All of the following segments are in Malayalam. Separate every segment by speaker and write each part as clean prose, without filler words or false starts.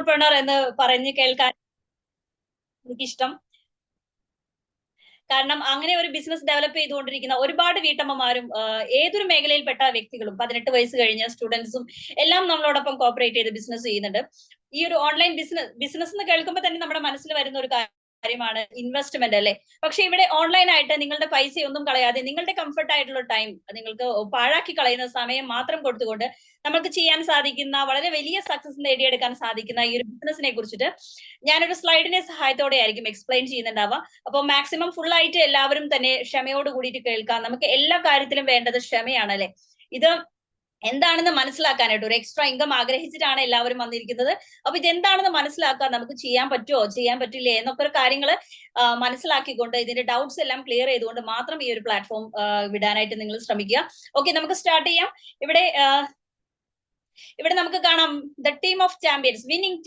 Speaker 1: എന്റർപ്രണർ എന്ന് പറഞ്ഞ് കേൾക്കാൻ എനിക്കിഷ്ടം. കാരണം അങ്ങനെ ഒരു ബിസിനസ് ഡെവലപ്പ് ചെയ്തുകൊണ്ടിരിക്കുന്ന ഒരുപാട് വീട്ടമ്മമാരും ഏതൊരു മേഖലയിൽപ്പെട്ട വ്യക്തികളും 18 വയസ്സ് കഴിഞ്ഞ സ്റ്റുഡൻസും എല്ലാം നമ്മളോടൊപ്പം കോപ്പറേറ്റ് ചെയ്ത് ബിസിനസ് ചെയ്യുന്നുണ്ട്. ഈ ഒരു ഓൺലൈൻ ബിസിനസ് എന്ന് കേൾക്കുമ്പോൾ തന്നെ നമ്മുടെ മനസ്സിൽ വരുന്ന ഒരു കാര്യമാണ് ഇൻവെസ്റ്റ്മെന്റ് അല്ലെ. പക്ഷെ ഇവിടെ ഓൺലൈൻ ആയിട്ട് നിങ്ങളുടെ പൈസ ഒന്നും കളയാതെ നിങ്ങളുടെ കംഫർട്ട് ആയിട്ടുള്ള ടൈം നിങ്ങൾക്ക് പാഴാക്കി കളയുന്ന സമയം മാത്രം കൊടുത്തുകൊണ്ട് നമുക്ക് ചെയ്യാൻ സാധിക്കുന്ന വളരെ വലിയ സക്സസ് നേടിയെടുക്കാൻ സാധിക്കുന്ന ഈ ഒരു ബിസിനസിനെ കുറിച്ചിട്ട് ഞാനൊരു സ്ലൈഡിന്റെ സഹായത്തോടെ ആയിരിക്കും എക്സ്പ്ലെയിൻ ചെയ്യുന്നുണ്ടാവുക. അപ്പൊ മാക്സിമം ഫുൾ ആയിട്ട് എല്ലാവരും തന്നെ ക്ഷമയോട് കൂടിയിട്ട് കേൾക്കാം. നമുക്ക് എല്ലാ കാര്യത്തിലും വേണ്ടത് ക്ഷമയാണ് അല്ലെ. ഇത് എന്താണെന്ന് മനസ്സിലാക്കാനായിട്ട് ഒരു എക്സ്ട്രാ ഇൻകം ആഗ്രഹിച്ചിട്ടാണ് എല്ലാവരും വന്നിരിക്കുന്നത്. അപ്പൊ ഇതെന്താണെന്ന് മനസ്സിലാക്കാൻ നമുക്ക് ചെയ്യാൻ പറ്റുമോ ചെയ്യാൻ പറ്റില്ലേ എന്നൊക്കെ കാര്യങ്ങൾ മനസ്സിലാക്കിക്കൊണ്ട് ഇതിന്റെ ഡൗട്ട്സ് എല്ലാം ക്ലിയർ ചെയ്തുകൊണ്ട് മാത്രം ഈ ഒരു പ്ലാറ്റ്ഫോം വിടാനായിട്ട് നിങ്ങൾ ശ്രമിക്കുക. ഓക്കെ, നമുക്ക് സ്റ്റാർട്ട് ചെയ്യാം. ഇവിടെ നമുക്ക് കാണാം the team of champions, winning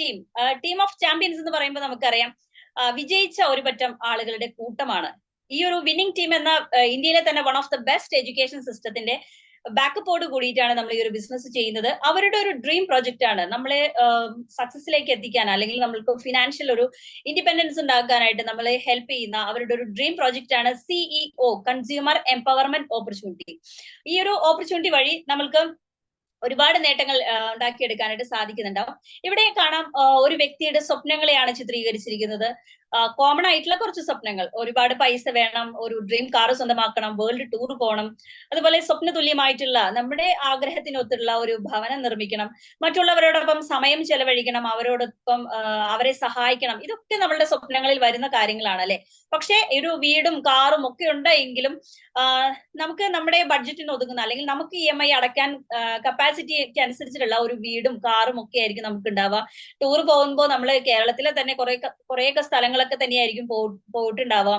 Speaker 1: team of champions എന്ന് പറയുമ്പോൾ നമുക്കറിയാം വിജയിച്ച ഒരു പറ്റം ആളുകളുടെ കൂട്ടമാണ്. ഈ ഒരു വിന്നിംഗ് ടീം എന്ന ഇന്ത്യയിലെ തന്നെ one of the best education സിസ്റ്റത്തിന്റെ ബാക്കപ്പോട് കൂടിയിട്ടാണ് നമ്മൾ ഈ ഒരു ബിസിനസ് ചെയ്യുന്നത്. അവരുടെ ഒരു ഡ്രീം പ്രൊജക്റ്റ് ആണ് നമ്മളെ സക്സസിലേക്ക് എത്തിക്കാൻ, അല്ലെങ്കിൽ നമ്മൾക്ക് ഫിനാൻഷ്യൽ ഒരു ഇൻഡിപെൻഡൻസ് ഉണ്ടാക്കാനായിട്ട് നമ്മളെ ഹെൽപ്പ് ചെയ്യുന്ന അവരുടെ ഒരു ഡ്രീം പ്രൊജക്റ്റ് ആണ് CEO, കൺസ്യൂമർ എംപവർമെന്റ് ഓപ്പർച്യൂണിറ്റി. ഈ ഒരു ഓപ്പർച്യൂണിറ്റി വഴി നമ്മൾക്ക് ഒരുപാട് നേട്ടങ്ങൾ ഉണ്ടാക്കിയെടുക്കാനായിട്ട് സാധിക്കുന്നുണ്ടാവും. ഇവിടെ കാണാം ഒരു വ്യക്തിയുടെ സ്വപ്നങ്ങളെയാണ് ചിത്രീകരിച്ചിരിക്കുന്നത്. കോമൺ ആയിട്ടുള്ള കുറച്ച് സ്വപ്നങ്ങൾ, ഒരുപാട് പൈസ വേണം, ഒരു ഡ്രീം കാർ സ്വന്തമാക്കണം, വേൾഡ് ടൂർ പോകണം, അതുപോലെ സ്വപ്ന തുല്യമായിട്ടുള്ള നമ്മുടെ ആഗ്രഹത്തിനൊത്തുള്ള ഒരു ഭവനം നിർമ്മിക്കണം, മറ്റുള്ളവരോടൊപ്പം സമയം ചെലവഴിക്കണം, അവരോടൊപ്പം അവരെ സഹായിക്കണം. ഇതൊക്കെ നമ്മളുടെ സ്വപ്നങ്ങളിൽ വരുന്ന കാര്യങ്ങളാണ് അല്ലെ. പക്ഷെ ഒരു വീടും കാറും ഒക്കെ ഉണ്ടെങ്കിലും നമുക്ക് നമ്മുടെ ബഡ്ജറ്റിന് ഒതുങ്ങുന്ന, അല്ലെങ്കിൽ നമുക്ക് EMI അടയ്ക്കാൻ കപ്പാസിറ്റിക്ക് അനുസരിച്ചിട്ടുള്ള ഒരു വീടും കാറും ഒക്കെ ആയിരിക്കും നമുക്ക് ഉണ്ടാവുക. ടൂർ പോകുമ്പോൾ നമ്മൾ കേരളത്തിലെ തന്നെ കുറെയൊക്കെ സ്ഥലങ്ങളൊക്കെ തന്നെയായിരിക്കും പോയിട്ടുണ്ടാവുക.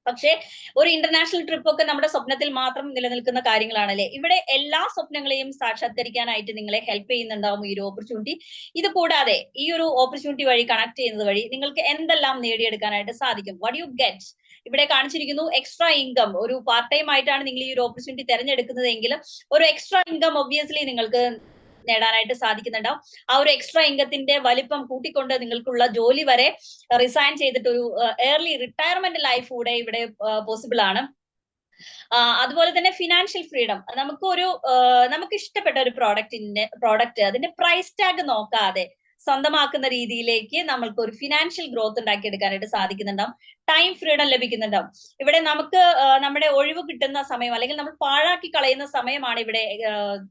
Speaker 1: പക്ഷെ ഒരു ഇന്റർനാഷണൽ ട്രിപ്പ് ഒക്കെ നമ്മുടെ സ്വപ്നത്തിൽ മാത്രം നിലനിൽക്കുന്ന കാര്യങ്ങളാണല്ലേ. ഇവിടെ എല്ലാ സ്വപ്നങ്ങളെയും സാക്ഷാത്കരിക്കാനായിട്ട് നിങ്ങളെ ഹെൽപ്പ് ചെയ്യുന്നുണ്ടാവും ഈ ഒരു ഓപ്പർച്യൂണിറ്റി. ഇത് കൂടാതെ ഈ ഒരു ഓപ്പർച്യൂണിറ്റി വഴി കണക്ട് ചെയ്യുന്നത് വഴി നിങ്ങൾക്ക് എന്തെല്ലാം നേടിയെടുക്കാനായിട്ട് സാധിക്കും. വാട്ട് യു ഗെറ്റ് ഇവിടെ കാണിച്ചിരിക്കുന്നു. എക്സ്ട്രാ ഇൻകം, ഒരു പാർട്ട് ടൈം ആയിട്ടാണ് നിങ്ങൾ ഈ ഒരു ഓപ്പർച്യൂണിറ്റി തിരഞ്ഞെടുക്കുന്നതെങ്കിൽ ഒരു എക്സ്ട്രാ ഇൻകം ഒബ്വിയസ്ലി നിങ്ങൾക്ക് നേടാനായിട്ട് സാധിക്കുന്നുണ്ടാവും. ആ ഒരു എക്സ്ട്രാ ഇൻകത്തിന്റെ വലിപ്പം കൂട്ടിക്കൊണ്ട് നിങ്ങൾക്കുള്ള ജോലി വരെ റിസൈൻ ചെയ്തിട്ട് ഒരു ഏർലി റിട്ടയർമെന്റ് ലൈഫ് കൂടെ ഇവിടെ പോസിബിൾ ആണ്. അതുപോലെ തന്നെ ഫിനാൻഷ്യൽ ഫ്രീഡം, നമുക്ക് ഇഷ്ടപ്പെട്ട ഒരു പ്രോഡക്റ്റ് അതിന്റെ പ്രൈസ് ടാഗ് നോക്കാതെ സ്വന്തമാക്കുന്ന രീതിയിലേക്ക് നമ്മൾക്ക് ഒരു ഫിനാൻഷ്യൽ ഗ്രോത്ത് ഉണ്ടാക്കിയെടുക്കാനായിട്ട് സാധിക്കുന്നുണ്ടാവും. ടൈം ഫ്രീഡം ലഭിക്കുന്നുണ്ടാവും. ഇവിടെ നമുക്ക് നമ്മുടെ ഒഴിവ് കിട്ടുന്ന സമയം, അല്ലെങ്കിൽ നമ്മൾ പാഴാക്കി കളയുന്ന സമയമാണ് ഇവിടെ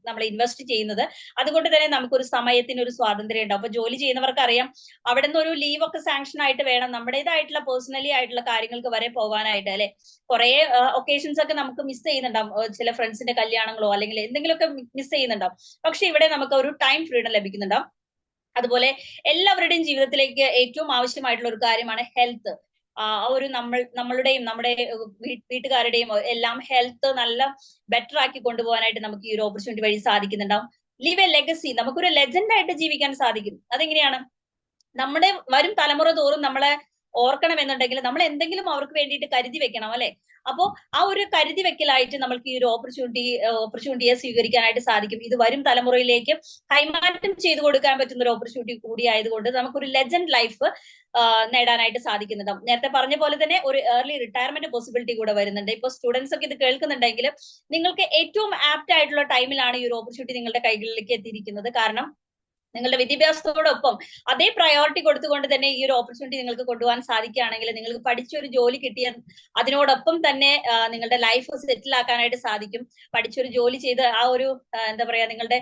Speaker 1: നമ്മൾ ഇൻവെസ്റ്റ് ചെയ്യുന്നത്. അതുകൊണ്ട് തന്നെ നമുക്കൊരു സമയത്തിന് ഒരു സ്വാതന്ത്ര്യം ഉണ്ടാവും. അപ്പൊ ജോലി ചെയ്യുന്നവർക്ക് അറിയാം, അവിടെ നിന്ന് ഒരു ലീവ് ഒക്കെ സാങ്ഷൻ ആയിട്ട് വേണം നമ്മുടേതായിട്ടുള്ള പേഴ്സണലി ആയിട്ടുള്ള കാര്യങ്ങൾക്ക് വരെ പോകാനായിട്ട് അല്ലെ. കുറെ ഒക്കേഷൻസ് ഒക്കെ നമുക്ക് മിസ് ചെയ്യുന്നുണ്ടാവും, ചില ഫ്രണ്ട്സിന്റെ കല്യാണങ്ങളോ അല്ലെങ്കിൽ എന്തെങ്കിലുമൊക്കെ മിസ് ചെയ്യുന്നുണ്ടാവും. പക്ഷെ ഇവിടെ നമുക്ക് ഒരു ടൈം ഫ്രീഡം ലഭിക്കുന്നുണ്ടാവും. അതുപോലെ എല്ലാവരുടെയും ജീവിതത്തിലേക്ക് ഏറ്റവും ആവശ്യമായിട്ടുള്ള ഒരു കാര്യമാണ് ഹെൽത്ത്. ഒരു നമ്മളുടെയും നമ്മുടെ വീട്ടുകാരുടെയും എല്ലാം ഹെൽത്ത് നല്ല ബെറ്റർ ആക്കി കൊണ്ടുപോകാനായിട്ട് നമുക്ക് ഈ ഒരു ഓപ്പർച്യൂണിറ്റി വഴി സാധിക്കുന്നുണ്ടാവും. ലീവ് എ ലെഗസി, നമുക്കൊരു ലെജൻഡ് ആയിട്ട് ജീവിക്കാൻ സാധിക്കും. അതെങ്ങനെയാണ്? നമ്മുടെ വരും തലമുറ തോറും നമ്മളെ ഓർക്കണം എന്നുണ്ടെങ്കിൽ നമ്മൾ എന്തെങ്കിലും അവർക്ക് വേണ്ടിയിട്ട് കരുതി വെക്കണം അല്ലെ. അപ്പോ ആ ഒരു കരുതി വെക്കലായിട്ട് നമ്മൾക്ക് ഈ ഒരു ഓപ്പർച്യൂണിറ്റിയെ സ്വീകരിക്കാനായിട്ട് സാധിക്കും. ഇത് വരും തലമുറയിലേക്ക് കൈമാറ്റം ചെയ്തു കൊടുക്കാൻ പറ്റുന്ന ഒരു ഓപ്പർച്യൂണിറ്റി കൂടി ആയതുകൊണ്ട് നമുക്കൊരു ലെജൻഡ് ലൈഫ് നേടാനായിട്ട് സാധിക്കുന്നുണ്ടാവും. നേരത്തെ പറഞ്ഞ പോലെ തന്നെ ഒരു ഏർലി റിട്ടയർമെന്റ് പോസിബിലിറ്റി കൂടെ വരുന്നുണ്ട്. ഇപ്പൊ സ്റ്റുഡൻസ് ഒക്കെ ഇത് കേൾക്കുന്നുണ്ടെങ്കിൽ നിങ്ങൾക്ക് ഏറ്റവും ആപ്റ്റ് ആയിട്ടുള്ള ടൈമിലാണ് ഈ ഒരു ഓപ്പർച്യൂണിറ്റി നിങ്ങളുടെ കൈകളിലേക്ക് എത്തിയിരിക്കുന്നത്. കാരണം നിങ്ങളുടെ വിദ്യാഭ്യാസത്തോടൊപ്പം അതേ പ്രയോറിറ്റി കൊടുത്തുകൊണ്ട് തന്നെ ഈ ഒരു ഓപ്പർച്യൂണിറ്റി നിങ്ങൾക്ക് കൊണ്ടുപോകാൻ സാധിക്കുകയാണെങ്കിൽ, നിങ്ങൾക്ക് പഠിച്ചൊരു ജോലി കിട്ടിയ അതിനോടൊപ്പം തന്നെ നിങ്ങളുടെ ലൈഫ് സെറ്റിൽ ആക്കാനായിട്ട് സാധിക്കും. പഠിച്ചൊരു ജോലി ചെയ്ത് ആ ഒരു എന്താ പറയാ നിങ്ങളുടെ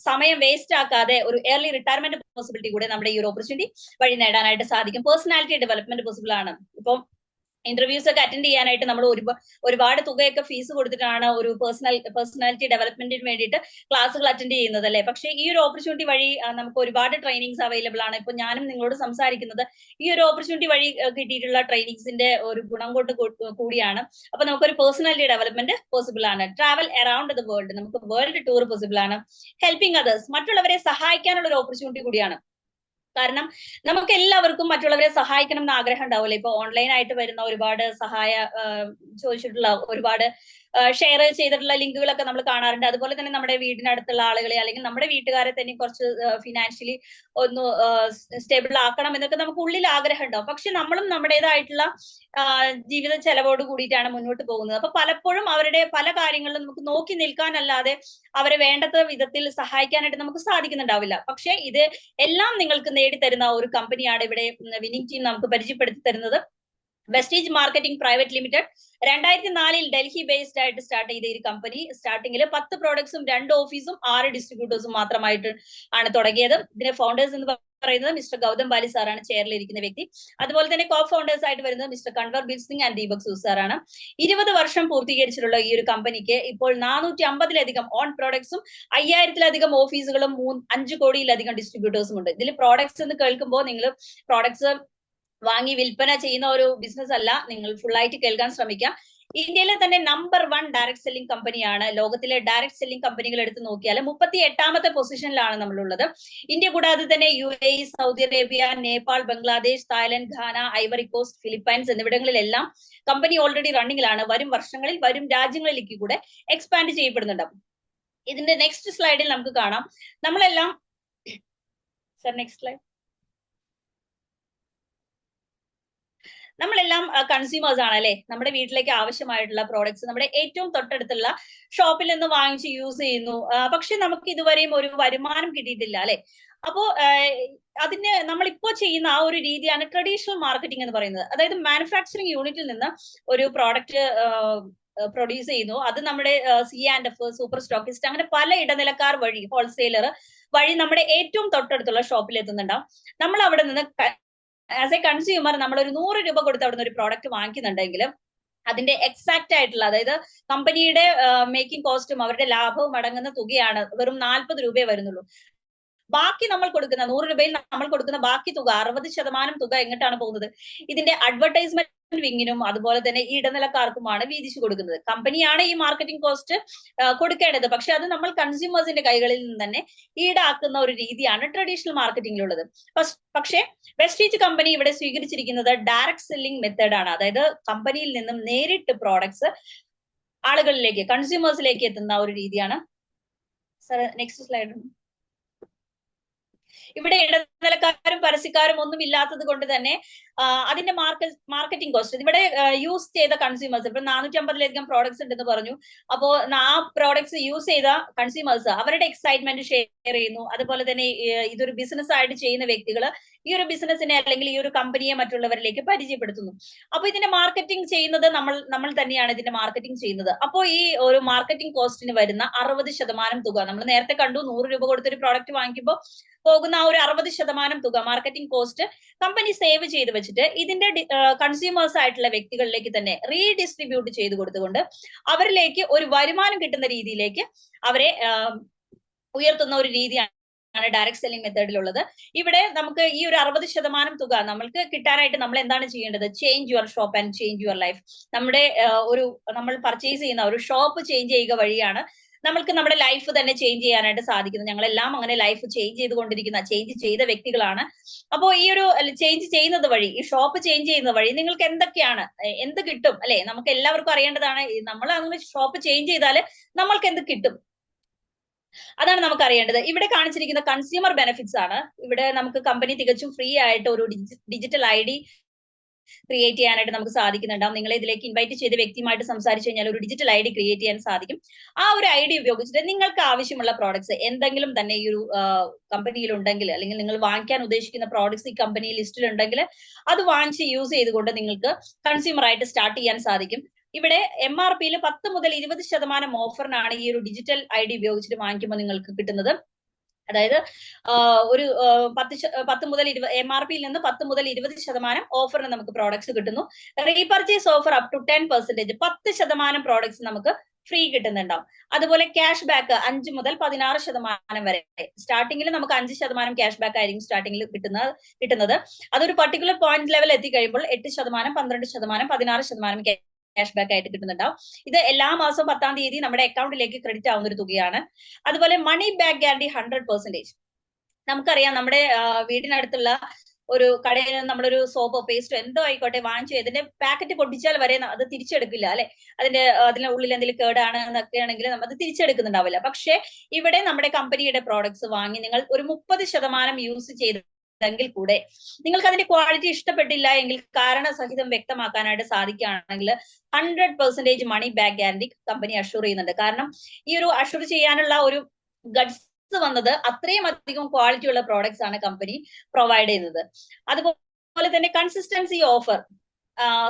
Speaker 1: സമയം വേസ്റ്റ് ആക്കാതെ ഒരു ഏർലി റിട്ടയർമെന്റ് പോസിബിലിറ്റി കൂടെ നമ്മുടെ ഈ ഒരു ഓപ്പർച്യൂണിറ്റി വഴി നേടാനായിട്ട് സാധിക്കും. പേഴ്സണാലിറ്റി ഡെവലപ്മെന്റ് പോസിബിൾ ആണ്. ഇപ്പം ഇന്റർവ്യൂസ് ഒക്കെ അറ്റൻഡ് ചെയ്യാനായിട്ട് നമ്മൾ ഒരുപാട് തുകയൊക്കെ ഫീസ് കൊടുത്തിട്ടാണ് ഒരു പേഴ്സണാലിറ്റി ഡെവലപ്മെന്റിന് വേണ്ടിയിട്ട് ക്ലാസ്സുകൾ അറ്റൻഡ് ചെയ്യുന്നത് അല്ലെ. പക്ഷേ ഈ ഒരു ഓപ്പർച്യൂണിറ്റി വഴി നമുക്ക് ഒരുപാട് ട്രെയിനിങ്സ് അവൈലബിൾ ആണ്. ഇപ്പൊ ഞാനും നിങ്ങളോട് സംസാരിക്കുന്നത് ഈ ഒരു ഓപ്പർച്യൂണിറ്റി വഴി കിട്ടിയിട്ടുള്ള ട്രെയിനിങ്സിന്റെ ഒരു ഗുണം കൊണ്ട് കൂടിയാണ്. അപ്പൊ നമുക്കൊരു പേഴ്സണാലിറ്റി ഡെവലപ്മെന്റ് പോസിബിൾ ആണ്. ട്രാവൽ അറൌണ്ട് ദ വേൾഡ്, നമുക്ക് വേൾഡ് ടൂർ പോസിബിൾ ആണ്. ഹെൽപ്പിംഗ് അതേഴ്സ്, മറ്റുള്ളവരെ സഹായിക്കാനുള്ള ഒരു ഓപ്പർച്യൂണിറ്റി കൂടിയാണ്. കാരണം നമുക്ക് എല്ലാവർക്കും മറ്റുള്ളവരെ സഹായിക്കണം എന്ന് ആഗ്രഹം ഉണ്ടാവില്ല. ഇപ്പൊ ഓൺലൈൻ ആയിട്ട് വരുന്ന ഒരുപാട് ചോദിച്ചിട്ടുള്ള ഒരുപാട് ഷെയർ ചെയ്തിട്ടുള്ള ലിങ്കുകളൊക്കെ നമ്മൾ കാണാറുണ്ട്. അതുപോലെ തന്നെ നമ്മുടെ വീടിനടുത്തുള്ള ആളുകളെ അല്ലെങ്കിൽ നമ്മുടെ വീട്ടുകാരെ തന്നെ കുറച്ച് ഫിനാൻഷ്യലി ഒന്ന് സ്റ്റേബിൾ ആക്കണം എന്നൊക്കെ നമുക്ക് ഉള്ളിൽ ആഗ്രഹം ഉണ്ടാവും. പക്ഷെ നമ്മളും നമ്മുടേതായിട്ടുള്ള ജീവിത ചെലവോട് കൂടിയിട്ടാണ് മുന്നോട്ട് പോകുന്നത്. അപ്പൊ പലപ്പോഴും അവരുടെ പല കാര്യങ്ങളിലും നമുക്ക് നോക്കി നിൽക്കാനല്ലാതെ അവരെ വേണ്ടത്ര വിധത്തിൽ സഹായിക്കാനായിട്ട് നമുക്ക് സാധിക്കുന്നുണ്ടാവില്ല. പക്ഷെ ഇത് എല്ലാം നിങ്ങൾക്ക് നേടിത്തരുന്ന ഒരു കമ്പനിയാണ് ഇവിടെ വിന്നിംഗ് ടീം നമുക്ക് പരിചയപ്പെടുത്തി തരുന്നത്. Vestige marketing private limited 2004 Delhi based ആയിട്ട് സ്റ്റാർട്ട് ചെയ്ത ഈ കമ്പനി സ്റ്റാർട്ടിങ്ങിൽ 10 പ്രോഡക്ട്സും 2 ഓഫീസും 6 ഡിസ്ട്രിബ്യൂട്ടേഴ്സും മാത്രമായിട്ട് ആണ് തുടങ്ങിയത്. ഇതിന്റെ ഫൗണ്ടേഴ്സ് എന്ന് പറയുന്നത് മിസ്റ്റർ ഗൗതം ബാലി സാറാണ് ചെയറിലിരിക്കുന്ന വ്യക്തി. അതുപോലെ തന്നെ കോ ഫൗണ്ടേഴ്സ് ആയിട്ട് വരുന്നത് മിസ്റ്റർ കൺവർ ബീർ സിംഗ് ആൻഡ് ദീപക് സൂസ് സാറാണ്. 20 വർഷം പൂർത്തീകരിച്ചിട്ടുള്ള ഈ ഒരു കമ്പനിക്ക് ഇപ്പോൾ 450-ലധികം ഓൺ പ്രോഡക്ട്സും 5000-ലധികം ഓഫീസുകളും 5 കോടിയിലധികം ഡിസ്ട്രിബ്യൂട്ടേഴ്സും ഉണ്ട്. ഇതിൽ പ്രോഡക്ട്സ് എന്ന് കേൾക്കുമ്പോൾ നിങ്ങൾ പ്രോഡക്ട്സ് വാങ്ങി വിൽപ്പന ചെയ്യുന്ന ഒരു ബിസിനസ് അല്ല, നിങ്ങൾ ഫുൾ ആയിട്ട് കേൾക്കാൻ ശ്രമിക്കുക. ഇന്ത്യയിലെ തന്നെ നമ്പർ 1 ഡയറക്ട് സെല്ലിംഗ് കമ്പനിയാണ്. ലോകത്തിലെ ഡയറക്ട് സെല്ലിംഗ് കമ്പനികൾ എടുത്ത് നോക്കിയാൽ 38ാമത്തെ പൊസിഷനിലാണ് നമ്മളുള്ളത്. ഇന്ത്യ കൂടാതെ തന്നെ UAE, Saudi Arabia, Nepal, Bangladesh, Thailand, Ghana, Ivory Coast, Philippines എന്നിവിടങ്ങളിലെല്ലാം കമ്പനി ഓൾറെഡി റണ്ണിങ്ങിലാണ്. വരും വർഷങ്ങളിൽ വരും രാജ്യങ്ങളിലേക്ക് കൂടെ എക്സ്പാൻഡ് ചെയ്യപ്പെടുന്നുണ്ടാവും. ഇതിന്റെ നെക്സ്റ്റ് സ്ലൈഡിൽ നമുക്ക് കാണാം. നമ്മളെല്ലാം സർ നെക്സ്റ്റ് സ്ലൈഡ്. നമ്മളെല്ലാം കൺസ്യൂമേഴ്സ് ആണ് അല്ലെ. നമ്മുടെ വീട്ടിലേക്ക് ആവശ്യമായിട്ടുള്ള പ്രോഡക്ട്സ് നമ്മുടെ ഏറ്റവും തൊട്ടടുത്തുള്ള ഷോപ്പിൽ നിന്ന് വാങ്ങിച്ച് യൂസ് ചെയ്യുന്നു. പക്ഷെ നമുക്ക് ഇതുവരെയും ഒരു വരുമാനം കിട്ടിയിട്ടില്ല അല്ലെ. അപ്പോ അതിന് നമ്മളിപ്പോ ചെയ്യുന്ന ആ ഒരു രീതിയാണ് ട്രഡീഷണൽ മാർക്കറ്റിംഗ് എന്ന് പറയുന്നത്. അതായത് മാനുഫാക്ചറിങ് യൂണിറ്റിൽ നിന്ന് ഒരു പ്രോഡക്റ്റ് പ്രൊഡ്യൂസ് ചെയ്യുന്നു. അത് നമ്മുടെ C&F, സൂപ്പർ സ്റ്റോക്കിസ്റ്റ്, അങ്ങനെ പല ഇടനിലക്കാർ വഴി, ഹോൾസെയിലർ വഴി നമ്മുടെ ഏറ്റവും തൊട്ടടുത്തുള്ള ഷോപ്പിൽ എത്തുന്നുണ്ടാവും. നമ്മൾ അവിടെ നിന്ന് ആസ് എ കൺസ്യൂമർ നമ്മൾ ഒരു 100 രൂപ കൊടുത്ത് അവിടുന്ന് ഒരു പ്രോഡക്റ്റ് വാങ്ങിക്കുന്നുണ്ടെങ്കിൽ അതിന്റെ എക്സാക്ട് ആയിട്ടുള്ള, അതായത് കമ്പനിയുടെ മേക്കിംഗ് കോസ്റ്റും അവരുടെ ലാഭവും അടങ്ങുന്ന തുകയാണ് വെറും 40 രൂപയെ വരുന്നുള്ളൂ. ബാക്കി നമ്മൾ കൊടുക്കുന്ന 100 രൂപയിൽ നമ്മൾ കൊടുക്കുന്ന ബാക്കി തുക 60% തുക എങ്ങോട്ടാണ് പോകുന്നത്? ഇതിന്റെ അഡ്വർടൈസ്മെന്റ് വിങ്ങിനും അതുപോലെ തന്നെ ഈ ഇടനിലക്കാർക്കുമാണ് വീതിച്ചു കൊടുക്കുന്നത്. കമ്പനിയാണ് ഈ മാർക്കറ്റിംഗ് കോസ്റ്റ് കൊടുക്കേണ്ടത്. പക്ഷെ അത് നമ്മൾ കൺസ്യൂമേഴ്സിന്റെ കൈകളിൽ നിന്ന് തന്നെ ഈടാക്കുന്ന ഒരു രീതിയാണ് ട്രഡീഷണൽ മാർക്കറ്റിംഗിലുള്ളത്. പക്ഷേ വെസ്റ്റേജ് കമ്പനി ഇവിടെ സ്വീകരിച്ചിരിക്കുന്നത് ഡയറക്ട് സെല്ലിംഗ് മെത്തേഡാണ്. അതായത് കമ്പനിയിൽ നിന്നും നേരിട്ട് പ്രോഡക്ട്സ് ആളുകളിലേക്ക്, കൺസ്യൂമേഴ്സിലേക്ക് എത്തുന്ന ഒരു രീതിയാണ്. Sir next slide. ഇവിടെ ഇടനിലക്കാരും പരസ്യക്കാരും ഒന്നും ഇല്ലാത്തത് കൊണ്ട് തന്നെ അതിന്റെ മാർക്കറ്റിംഗ് കോസ്റ്റ് ഇവിടെ യൂസ് ചെയ്ത കൺസ്യൂമേഴ്സ്, ഇപ്പൊ 450-ലധികം പ്രോഡക്ട്സ് ഉണ്ടെന്ന് പറഞ്ഞു. അപ്പോ ആ പ്രോഡക്ട്സ് യൂസ് ചെയ്ത കൺസ്യൂമേഴ്സ് അവരുടെ എക്സൈറ്റ്മെന്റ് ഷെയർ ചെയ്യുന്നു. അതുപോലെ തന്നെ ഇതൊരു ബിസിനസ് ആയിട്ട് ചെയ്യുന്ന വ്യക്തികൾ ഈ ഒരു ബിസിനസിനെ അല്ലെങ്കിൽ ഈ ഒരു കമ്പനിയെ മറ്റുള്ളവരിലേക്ക് പരിചയപ്പെടുത്തുന്നു. അപ്പൊ ഇതിന്റെ മാർക്കറ്റിംഗ് ചെയ്യുന്നത് നമ്മൾ തന്നെയാണ് ഇതിന്റെ മാർക്കറ്റിംഗ് ചെയ്യുന്നത്. അപ്പോൾ ഈ ഒരു മാർക്കറ്റിംഗ് കോസ്റ്റിന് വരുന്ന 60% തുക നമ്മൾ നേരത്തെ കണ്ടു. 100 രൂപ കൊടുത്തൊരു പ്രോഡക്റ്റ് വാങ്ങിക്കുമ്പോൾ പോകുന്ന ആ ഒരു 60% തുക മാർക്കറ്റിംഗ് കോസ്റ്റ് കമ്പനി സേവ് ചെയ്ത് വെച്ചിട്ട് ഇതിന്റെ കൺസ്യൂമേഴ്സ് ആയിട്ടുള്ള വ്യക്തികളിലേക്ക് തന്നെ റീഡിസ്ട്രിബ്യൂട്ട് ചെയ്ത് കൊടുത്തുകൊണ്ട് അവരിലേക്ക് ഒരു വരുമാനം കിട്ടുന്ന രീതിയിലേക്ക് അവരെ ഉയർത്തുന്ന ഒരു രീതിയാണ് ഡയറക്ട് സെല്ലിംഗ് മെത്തേഡിലുള്ളത്. ഇവിടെ നമുക്ക് ഈ ഒരു 60% തുക നമ്മൾക്ക് കിട്ടാനായിട്ട് നമ്മൾ എന്താണ് ചെയ്യേണ്ടത്? Change your shop and change your life. നമ്മുടെ നമ്മൾ പർച്ചേസ് ചെയ്യുന്ന ഒരു ഷോപ്പ് ചേഞ്ച് ചെയ്യുക വഴിയാണ് നമ്മൾക്ക് നമ്മുടെ ലൈഫ് തന്നെ ചേഞ്ച് ചെയ്യാനായിട്ട് സാധിക്കുന്നത്. ഞങ്ങളെല്ലാം അങ്ങനെ ലൈഫ് ചേഞ്ച് ചെയ്ത വ്യക്തികളാണ്. അപ്പോൾ ഈ ഒരു ചേഞ്ച് ചെയ്യുന്നത് വഴി, ഈ ഷോപ്പ് ചേഞ്ച് ചെയ്യുന്നത് വഴി നിങ്ങൾക്ക് എന്തൊക്കെയാണ്, എന്ത് കിട്ടും അല്ലെ? നമുക്ക് എല്ലാവർക്കും അറിയേണ്ടതാണ്. നമ്മൾ അങ്ങനെ ഷോപ്പ് ചേഞ്ച് ചെയ്താൽ നമ്മൾക്ക് എന്ത് കിട്ടും, അതാണ് നമുക്ക് അറിയേണ്ടത്. ഇവിടെ കാണിച്ചിരിക്കുന്ന കൺസ്യൂമർ ബെനിഫിറ്റ്സ് ആണ്. ഇവിടെ നമുക്ക് കമ്പനി തികച്ചും ഫ്രീ ആയിട്ട് ഒരു ഡിജിറ്റൽ ID ക്രിയേറ്റ് ചെയ്യാനായിട്ട് നമുക്ക് സാധിക്കുന്നുണ്ടാവും. നിങ്ങളെ ഇതിലേക്ക് ഇൻവൈറ്റ് ചെയ്ത വ്യക്തിയുമായിട്ട് സംസാരിച്ചു കഴിഞ്ഞാൽ ഒരു ഡിജിറ്റൽ ID ക്രിയേറ്റ് ചെയ്യാൻ സാധിക്കും. ആ ഒരു ID ഉപയോഗിച്ചിട്ട് നിങ്ങൾക്ക് ആവശ്യമുള്ള പ്രോഡക്ട്സ് എന്തെങ്കിലും തന്നെ ഈ ഒരു കമ്പനിയിൽ ഉണ്ടെങ്കിൽ, അല്ലെങ്കിൽ നിങ്ങൾ വാങ്ങിക്കാൻ ഉദ്ദേശിക്കുന്ന പ്രോഡക്ട്സ് ഈ കമ്പനി ലിസ്റ്റിൽ ഉണ്ടെങ്കിൽ അത് വാങ്ങിച്ച് യൂസ് ചെയ്തുകൊണ്ട് നിങ്ങൾക്ക് കൺസ്യൂമർ ആയിട്ട് സ്റ്റാർട്ട് ചെയ്യാൻ സാധിക്കും. ഇവിടെ MRPയിൽ 10 മുതൽ 20% ഓഫറിനാണ് ഈ ഒരു ഡിജിറ്റൽ ID ഉപയോഗിച്ചിട്ട് വാങ്ങിക്കുമ്പോൾ നിങ്ങൾക്ക് കിട്ടുന്നത്. അതായത് ഒരു 10 മുതൽ 20 MRPയിൽ നിന്ന് 10 മുതൽ 20% ഓഫറിന് നമുക്ക് പ്രോഡക്ട്സ് കിട്ടുന്നു. Repurchase offer up to 10%, 10% products നമുക്ക് ഫ്രീ കിട്ടുന്നുണ്ടാവും. അതുപോലെ ക്യാഷ് ബാക്ക് 5 മുതൽ 16% വരെ. സ്റ്റാർട്ടിങ്ങിൽ നമുക്ക് 5% ക്യാഷ് ബാക്ക് ആയിരിക്കും സ്റ്റാർട്ടിങ്ങിൽ കിട്ടുന്നത്. അതൊരു പർട്ടിക്കുലർ പോയിന്റ് ലെവൽ എത്തിക്കഴിയുമ്പോൾ 8%, 12%, 16% ക്യാഷ് ബാക്ക് ആയിട്ട് കിട്ടുന്നുണ്ടാവും. ഇത് എല്ലാ മാസവും 10-ാം തീയതി നമ്മുടെ അക്കൗണ്ടിലേക്ക് ക്രെഡിറ്റ് ആവുന്ന ഒരു തുകയാണ്. അതുപോലെ മണി ബാക്ക് ഗ്യാരണ്ടി 100%. നമുക്കറിയാം നമ്മുടെ വീടിനടുത്തുള്ള ഒരു കടയിൽ നിന്ന് നമ്മളൊരു സോപ്പോ പേസ്റ്റോ എന്തോ ആയിക്കോട്ടെ വാങ്ങിച്ചു, ഇതിന്റെ പാക്കറ്റ് പൊട്ടിച്ചാൽ വരെ അത് തിരിച്ചെടുക്കില്ല അല്ലെ. അതിന്റെ ഉള്ളിൽ എന്തെങ്കിലും കേടാണ് എന്നൊക്കെ ആണെങ്കിൽ നമ്മൾ അത് തിരിച്ചെടുക്കുന്നുണ്ടാവില്ല. പക്ഷെ ഇവിടെ നമ്മുടെ കമ്പനിയുടെ പ്രോഡക്ട്സ് വാങ്ങി നിങ്ങൾ ഒരു 30% യൂസ് ചെയ്തെങ്കിൽ കൂടെ നിങ്ങൾക്ക് അതിന്റെ ക്വാളിറ്റി ഇഷ്ടപ്പെട്ടില്ല എങ്കിൽ കാരണസഹിതം വ്യക്തമാക്കാനായിട്ട് സാധിക്കുകയാണെങ്കിൽ 100% മണി ബാക്ക് ഗ്യാരണ്ടി കമ്പനി അഷുർ ചെയ്യുന്നുണ്ട്. കാരണം ഈ ഒരു അഷുർ ചെയ്യാനുള്ള ഒരു ഗഡ്സ് വന്നത് അത്രയും അധികം ക്വാളിറ്റി ഉള്ള പ്രോഡക്ട്സ് ആണ് കമ്പനി പ്രൊവൈഡ് ചെയ്യുന്നത്. അതുപോലെ തന്നെ കൺസിസ്റ്റൻസി ഓഫർ,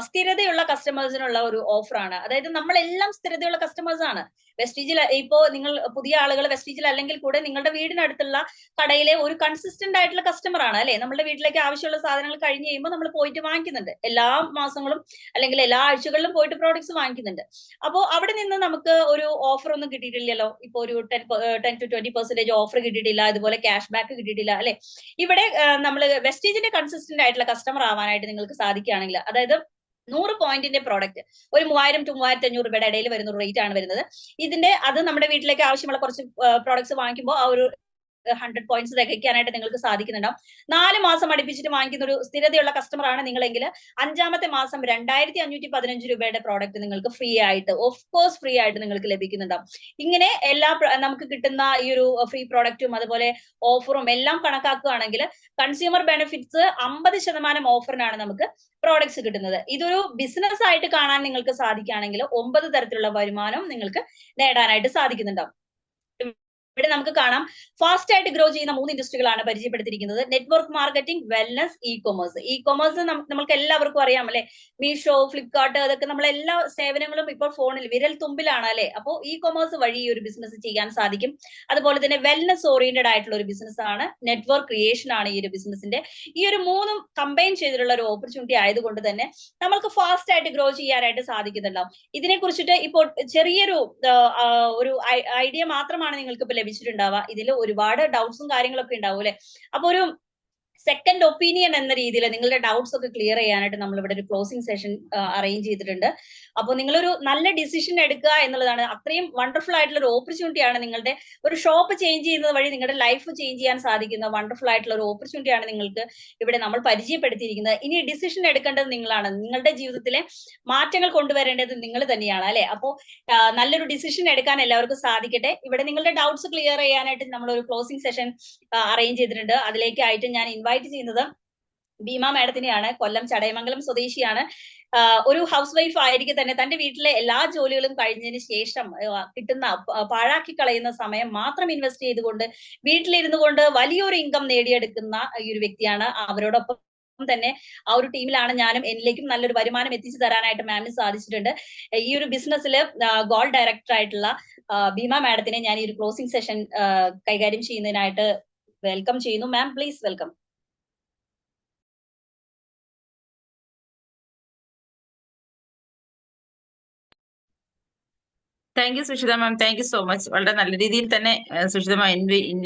Speaker 1: സ്ഥിരതയുള്ള കസ്റ്റമേഴ്സിനുള്ള ഒരു ഓഫറാണ്. അതായത് നമ്മളെല്ലാം സ്ഥിരതയുള്ള കസ്റ്റമേഴ്സ് ആണ്. വെസ്റ്റീജിൽ ഇപ്പോ നിങ്ങൾ പുതിയ ആളുകൾ വെസ്റ്റീജിൽ അല്ലെങ്കിൽ കൂടെ നിങ്ങളുടെ വീടിനടുത്തുള്ള കടയിലെ ഒരു കൺസിസ്റ്റന്റ് ആയിട്ടുള്ള കസ്റ്റമർ ആണ് അല്ലെ. നമ്മുടെ വീട്ടിലേക്ക് ആവശ്യമുള്ള സാധനങ്ങൾ കഴിഞ്ഞ് കഴിയുമ്പോൾ നമ്മൾ പോയിട്ട് വാങ്ങിക്കുന്നുണ്ട്. എല്ലാ മാസങ്ങളും അല്ലെങ്കിൽ എല്ലാ ആഴ്ചകളിലും പോയിട്ട് പ്രോഡക്ട്സ് വാങ്ങിക്കുന്നുണ്ട്. അപ്പോൾ അവിടെ നിന്ന് നമുക്ക് ഒരു ഓഫർ ഒന്നും കിട്ടിയിട്ടില്ലല്ലോ. ഇപ്പൊ ഒരു 10 to 20% ഓഫർ കിട്ടിയിട്ടില്ല, അതുപോലെ ക്യാഷ് ബാക്ക് കിട്ടിയിട്ടില്ല അല്ലെ. ഇവിടെ നമ്മൾ വെസ്റ്റീജിന്റെ കൺസിസ്റ്റന്റ് ആയിട്ടുള്ള കസ്റ്റമർ ആവാനായിട്ട് നിങ്ങൾക്ക് സാധിക്കുകയാണെങ്കിൽ, അതായത് 100 പോയിന്റിന്റെ പ്രോഡക്റ്റ് ഒരു 3000 to 3500 രൂപയുടെ ഇടയിൽ വരുന്ന ഒരു റേറ്റ് ആണ് വരുന്നത്. അത് നമ്മുടെ വീട്ടിലേക്ക് ആവശ്യമുള്ള കുറച്ച് പ്രോഡക്ട്സ് വാങ്ങിക്കുമ്പോൾ ആ ഒരു 100 പോയിന്റ്സ് തികയ്ക്കാനായിട്ട് നിങ്ങൾക്ക് സാധിക്കുന്നുണ്ടാവും. 4 മാസം അടുപ്പിച്ചിട്ട് വാങ്ങിക്കുന്ന ഒരു സ്ഥിരതയുള്ള കസ്റ്റമർ ആണ് നിങ്ങളെങ്കിൽ 5ാമത്തെ മാസം 2515 രൂപയുടെ പ്രോഡക്റ്റ് നിങ്ങൾക്ക് ഫ്രീ ആയിട്ട്, ഓഫ് കോഴ്സ് ഫ്രീ ആയിട്ട് നിങ്ങൾക്ക് ലഭിക്കുന്നുണ്ടാവും. ഇങ്ങനെ നമുക്ക് കിട്ടുന്ന ഈ ഒരു ഫ്രീ പ്രോഡക്റ്റും അതുപോലെ ഓഫറും എല്ലാം കണക്കാക്കുകയാണെങ്കിൽ കൺസ്യൂമർ ബെനിഫിറ്റ്സ് 50% ഓഫറിനാണ് നമുക്ക് പ്രോഡക്ട്സ് കിട്ടുന്നത്. ഇതൊരു ബിസിനസ് ആയിട്ട് കാണാൻ നിങ്ങൾക്ക് സാധിക്കുകയാണെങ്കിൽ 9 തരത്തിലുള്ള വരുമാനം നിങ്ങൾക്ക് നേടാനായിട്ട് സാധിക്കുന്നുണ്ടാവും. ഇവിടെ നമുക്ക് കാണാം ഫാസ്റ്റ് ആയിട്ട് ഗ്രോ ചെയ്യുന്ന 3 ഇൻഡസ്ട്രികളാണ് പരിചയപ്പെടുത്തിയിരിക്കുന്നത്. Network marketing, wellness, e commerce. E commerce നമുക്ക് എല്ലാവർക്കും അറിയാം അല്ലെ. മീഷോ, ഫ്ലിപ്കാർട്ട്, അതൊക്കെ നമ്മളെല്ലാ സേവനങ്ങളും ഇപ്പോൾ ഫോണിൽ വിരൽ തുമ്പിലാണ് അല്ലെ. അപ്പോൾ ഇ കൊമേഴ്സ് വഴി ഈ ഒരു ബിസിനസ് ചെയ്യാൻ സാധിക്കും. അതുപോലെ തന്നെ വെൽനസ് ഓറിയന്റഡ് ആയിട്ടുള്ള ഒരു ബിസിനസ് ആണ്, നെറ്റ്വർക്ക് ക്രിയേഷൻ ആണ് ഈ ഒരു ബിസിനസിന്റെ. ഈ ഒരു 3ഉം കമ്പൈൻ ചെയ്തിട്ടുള്ള ഒരു ഓപ്പർച്യൂണിറ്റി ആയതുകൊണ്ട് തന്നെ നമ്മൾക്ക് ഫാസ്റ്റ് ആയിട്ട് ഗ്രോ ചെയ്യാനായിട്ട് സാധിക്കുന്നുണ്ടാവും. ഇതിനെ കുറിച്ചിട്ട് ഇപ്പോൾ ചെറിയൊരു ഒരു ഐഡിയ മാത്രമാണ് നിങ്ങൾക്ക് ഇപ്പൊ ലഭിച്ചിട്ടുണ്ടാവുക. ഇതിൽ ഒരുപാട് ഡൗട്ട്സും കാര്യങ്ങളൊക്കെ ഉണ്ടാവും അല്ലെ. അപ്പൊ ഒരു സെക്കൻഡ് ഒപ്പീനിയൻ എന്ന രീതിയിൽ നിങ്ങളുടെ ഡൗട്ട്സ് ഒക്കെ ക്ലിയർ ചെയ്യാനായിട്ട് നമ്മൾ ഇവിടെ ഒരു ക്ലോസിംഗ് സെഷൻ അറേഞ്ച് ചെയ്തിട്ടുണ്ട്. അപ്പോൾ നിങ്ങളൊരു നല്ല ഡിസിഷൻ എടുക്കുക എന്നുള്ളതാണ്. അത്രയും വണ്ടർഫുൾ ആയിട്ടുള്ള ഒരു ഓപ്പർച്യൂണിറ്റിയാണ്. നിങ്ങളുടെ ഒരു ഷോപ്പ് ചേഞ്ച് ചെയ്യുന്നത് വഴി നിങ്ങളുടെ ലൈഫ് ചേഞ്ച് ചെയ്യാൻ സാധിക്കുന്ന വണ്ടർഫുൾ ആയിട്ടുള്ള ഒരു ഓപ്പർച്യൂണിറ്റിയാണ് നിങ്ങൾക്ക് ഇവിടെ നമ്മൾ പരിചയപ്പെടുത്തിയിരിക്കുന്നത്. ഇനി ഡിസിഷൻ എടുക്കേണ്ടത് നിങ്ങളാണ്. നിങ്ങളുടെ ജീവിതത്തിലെ മാറ്റങ്ങൾ കൊണ്ടുവരേണ്ടത് നിങ്ങൾ തന്നെയാണ് അല്ലെ. അപ്പോൾ നല്ലൊരു ഡിസിഷൻ എടുക്കാൻ എല്ലാവർക്കും സാധിക്കട്ടെ. ഇവിടെ നിങ്ങളുടെ ഡൗട്ട്സ് ക്ലിയർ ചെയ്യാനായിട്ട് നമ്മൾ ഒരു ക്ലോസിംഗ് സെഷൻ അറേഞ്ച് ചെയ്തിട്ടുണ്ട്. അതിലേക്കായിട്ട് ഞാൻ ഇൻവൈറ്റ് ചെയ്യുന്നത് ഭീമ മാഡത്തിനെയാണ്. കൊല്ലം ചടയമംഗലം സ്വദേശിയാണ്. ഒരു ഹൗസ് വൈഫ് ആയിരിക്കെ തന്നെ തന്റെ വീട്ടിലെ എല്ലാ ജോലികളും കഴിഞ്ഞതിന് ശേഷം കിട്ടുന്ന പാഴാക്കി കളയുന്ന സമയം മാത്രം ഇൻവെസ്റ്റ് ചെയ്തുകൊണ്ട് വീട്ടിലിരുന്നു കൊണ്ട് വലിയൊരു ഇൻകം നേടിയെടുക്കുന്ന ഈ ഒരു വ്യക്തിയാണ്. അവരോടൊപ്പം തന്നെ ആ ഒരു ടീമിലാണ് ഞാനും. എന്നിലേക്കും നല്ലൊരു വരുമാനം എത്തിച്ചു തരാനായിട്ട് മാമിന് സാധിച്ചിട്ടുണ്ട്. ഈ ഒരു ബിസിനസ്സിൽ ഗോൾഡ് ഡയറക്ടർ ആയിട്ടുള്ള ഭീമ മാഡത്തിനെ ഞാൻ ഈ ഒരു ക്ലോസിംഗ് സെഷൻ കൈകാര്യം ചെയ്യുന്നതിനായിട്ട് വെൽക്കം ചെയ്യുന്നു. Ma'am please welcome.
Speaker 2: Thank U Sushitha ma'am, thank you so much. വളരെ നല്ല രീതിയിൽ തന്നെ സുഷിത മാം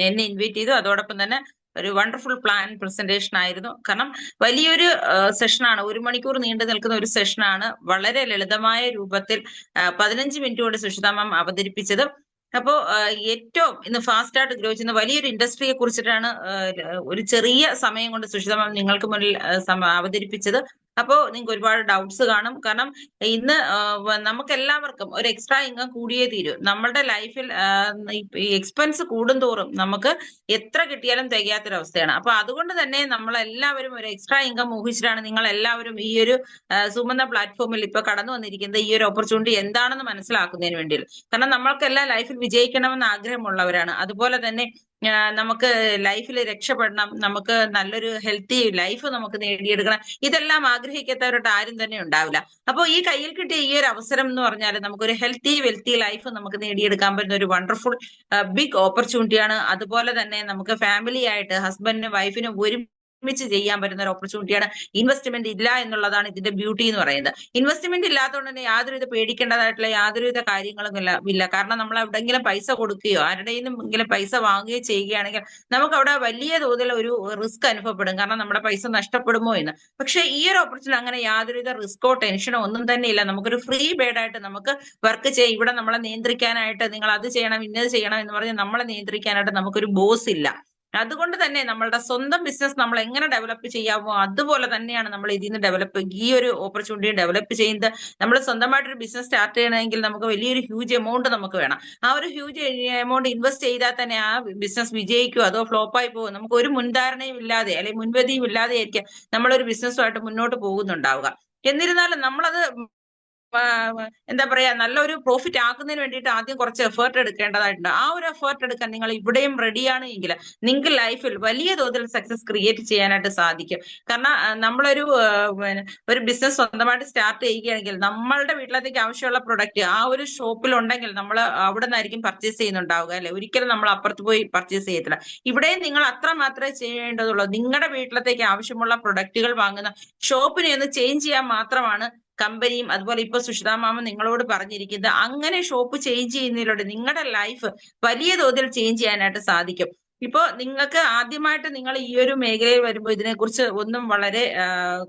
Speaker 2: എന്നെ ഇൻവൈറ്റ് ചെയ്തു. അതോടൊപ്പം തന്നെ ഒരു വണ്ടർഫുൾ പ്ലാൻ പ്രസന്റേഷൻ ആയിരുന്നു. കാരണം വലിയൊരു സെഷനാണ്, 1 മണിക്കൂർ നീണ്ടു നിൽക്കുന്ന ഒരു സെഷനാണ്. വളരെ ലളിതമായ രൂപത്തിൽ 15 മിനിറ്റ് കൊണ്ട് സുഷിത മാം അവതരിപ്പിച്ചത്. അപ്പോ ഏറ്റവും ഇന്ന് ഫാസ്റ്റ് ആയിട്ട് ഗ്രോ ചെയ്യുന്ന വലിയൊരു ഇൻഡസ്ട്രിയെ കുറിച്ചിട്ടാണ് ഒരു ചെറിയ സമയം കൊണ്ട് സുഷിത മാം നിങ്ങൾക്ക് മുന്നിൽ അവതരിപ്പിച്ചത്. അപ്പോ നിങ്ങൾക്ക് ഒരുപാട് ഡൗട്ട്സ് കാണും. കാരണം ഇന്ന് നമുക്ക് എല്ലാവർക്കും ഒരു എക്സ്ട്രാ ഇൻകം കൂടിയേ തീരൂ. നമ്മളുടെ ലൈഫിൽ ഈ എക്സ്പെൻസ് കൂടുന്തോറും നമുക്ക് എത്ര കിട്ടിയാലും തികയാത്തൊരവസ്ഥയാണ്. അപ്പൊ അതുകൊണ്ട് തന്നെ നമ്മളെല്ലാവരും ഒരു എക്സ്ട്രാ ഇൻകം ഊഹിച്ചിട്ടാണ് നിങ്ങൾ എല്ലാവരും ഈ ഒരു സുമന്ന പ്ലാറ്റ്ഫോമിൽ ഇപ്പൊ കടന്നു വന്നിരിക്കുന്നത്. ഈ ഒരു ഓപ്പർച്യൂണിറ്റി എന്താണെന്ന് മനസ്സിലാക്കുന്നതിന് വേണ്ടി. കാരണം നമ്മൾക്കെല്ലാം ലൈഫിൽ വിജയിക്കണമെന്ന് ആഗ്രഹമുള്ളവരാണ്. അതുപോലെ തന്നെ നമുക്ക് ലൈഫിൽ രക്ഷപ്പെടണം, നമുക്ക് നല്ലൊരു ഹെൽത്തി ലൈഫ് നമുക്ക് നേടിയെടുക്കണം, ഇതെല്ലാം ആഗ്രഹിക്കാത്തവരോട്ട് ആരും തന്നെ ഉണ്ടാവില്ല. അപ്പോൾ ഈ കയ്യിൽ കിട്ടിയ ഈ ഒരു അവസരം എന്ന് പറഞ്ഞാൽ നമുക്കൊരു ഹെൽത്തി വെൽത്തി ലൈഫ് നമുക്ക് നേടിയെടുക്കാൻ പറ്റുന്ന ഒരു വണ്ടർഫുൾ ബിഗ് ഓപ്പർച്യൂണിറ്റിയാണ്. അതുപോലെ തന്നെ നമുക്ക് ഫാമിലി ആയിട്ട് ഹസ്ബൻഡിനും വൈഫിനും ഒരുമിച്ച് ചെയ്യാൻ പറ്റുന്ന ഒരു ഓപ്പർച്യൂണിറ്റിയാണ്. ഇൻവെസ്റ്റ്മെന്റ് ഇല്ല എന്നുള്ളതാണ് ഇതിന്റെ ബ്യൂട്ടി എന്ന് പറയുന്നത്. ഇൻവെസ്റ്റ്മെന്റ് ഇല്ലാത്തതുകൊണ്ട് തന്നെ യാതൊരുവിധ പേടിക്കേണ്ടതായിട്ടുള്ള യാതൊരുവിധ കാര്യങ്ങളും ഇല്ല. കാരണം നമ്മൾ എവിടെയെങ്കിലും പൈസ കൊടുക്കുകയോ ആരുടെയെങ്കിലും പൈസ വാങ്ങുകയോ ചെയ്യുകയാണെങ്കിൽ നമുക്ക് അവിടെ വലിയ തോതിൽ ഒരു റിസ്ക് അനുഭവപ്പെടും. കാരണം നമ്മുടെ പൈസ നഷ്ടപ്പെടുമോ എന്ന്. പക്ഷെ ഈ ഒരു ഓപ്പർച്യൂണിറ്റി അങ്ങനെ യാതൊരുവിധ റിസ്കോ ടെൻഷനോ ഒന്നും തന്നെ ഇല്ല. നമുക്കൊരു ഫ്രീ ബേഡ് ആയിട്ട് നമുക്ക് വർക്ക് ചെയ്യാം. ഇവിടെ നമ്മളെ നിയന്ത്രിക്കാനായിട്ട് നിങ്ങൾ അത് ചെയ്യണം ഇന്നത് ചെയ്യണം എന്ന് പറഞ്ഞ് നമ്മളെ നിയന്ത്രിക്കാനായിട്ട് നമുക്കൊരു ബോസ് ഇല്ല. അതുകൊണ്ട് തന്നെ നമ്മളുടെ സ്വന്തം ബിസിനസ് നമ്മൾ എങ്ങനെ ഡെവലപ്പ് ചെയ്യാമോ അതുപോലെ തന്നെയാണ് നമ്മൾ ഇതിൽ നിന്ന് ഡെവലപ്പ് ഈ ഒരു ഓപ്പർച്യൂണിറ്റി ഡെവലപ്പ് ചെയ്യുന്നത്. നമ്മൾ സ്വന്തമായിട്ടൊരു ബിസിനസ് സ്റ്റാർട്ട് ചെയ്യണമെങ്കിൽ നമുക്ക് വലിയൊരു ഹ്യൂജ് എമൗണ്ട് നമുക്ക് വേണം. ആ ഒരു ഹ്യൂജ് എമൗണ്ട് ഇൻവെസ്റ്റ് ചെയ്താൽ തന്നെ ആ ബിസിനസ് വിജയിക്കുമോ അതോ ഫ്ലോപ്പായി പോകുമോ നമുക്ക് ഒരു മുൻധാരണയും ഇല്ലാതെ അല്ലെങ്കിൽ മുൻവിധിയും ഇല്ലാതെ ആയിരിക്കും നമ്മളൊരു ബിസിനസ്സുമായിട്ട് മുന്നോട്ട് പോകുന്നുണ്ടാവുക. എന്നിരുന്നാലും നമ്മളത് എന്താ പറയാ നല്ലൊരു പ്രോഫിറ്റ് ആക്കുന്നതിന് വേണ്ടിയിട്ട് ആദ്യം കുറച്ച് എഫേർട്ട് എടുക്കേണ്ടതായിട്ടുണ്ട്. ആ ഒരു എഫേർട്ട് എടുക്കാൻ നിങ്ങൾ ഇവിടെയും റെഡിയാണ് എങ്കിൽ നിങ്ങൾക്ക് ലൈഫിൽ വലിയ തോതിൽ സക്സസ് ക്രിയേറ്റ് ചെയ്യാനായിട്ട് സാധിക്കും. കാരണം നമ്മളൊരു ഒരു ബിസിനസ് സ്വന്തമായിട്ട് സ്റ്റാർട്ട് ചെയ്യുകയാണെങ്കിൽ നമ്മളുടെ വീട്ടിലത്തേക്ക് ആവശ്യമുള്ള പ്രൊഡക്റ്റ് ആ ഒരു ഷോപ്പിൽ ഉണ്ടെങ്കിൽ നമ്മൾ അവിടെ നിന്നായിരിക്കും പർച്ചേസ് ചെയ്യുന്നുണ്ടാവുക അല്ലെ. ഒരിക്കലും നമ്മൾ അപ്പുറത്ത് പോയി പർച്ചേസ് ചെയ്യത്തില്ല. ഇവിടെയും നിങ്ങൾ അത്ര മാത്രമേ ചെയ്യേണ്ടതുള്ളൂ. നിങ്ങളുടെ വീട്ടിലത്തേക്ക് ആവശ്യമുള്ള പ്രൊഡക്റ്റുകൾ വാങ്ങുന്ന ഷോപ്പിനെ ഒന്ന് ചേഞ്ച് ചെയ്യാൻ മാത്രമാണ് കമ്പനിയും അതുപോലെ ഇപ്പൊ സുഷിതാ മാമ നിങ്ങളോട് പറഞ്ഞിരിക്കുന്നത്. അങ്ങനെ ഷോപ്പ് ചേഞ്ച് ചെയ്യുന്നതിലൂടെ നിങ്ങളുടെ ലൈഫ് വലിയ തോതിൽ ചേഞ്ച് ചെയ്യാനായിട്ട് സാധിക്കും. ഇപ്പോ നിങ്ങൾക്ക് ആദ്യമായിട്ട് നിങ്ങൾ ഈ ഒരു മേഖലയിൽ വരുമ്പോൾ ഇതിനെക്കുറിച്ച് ഒന്നും വളരെ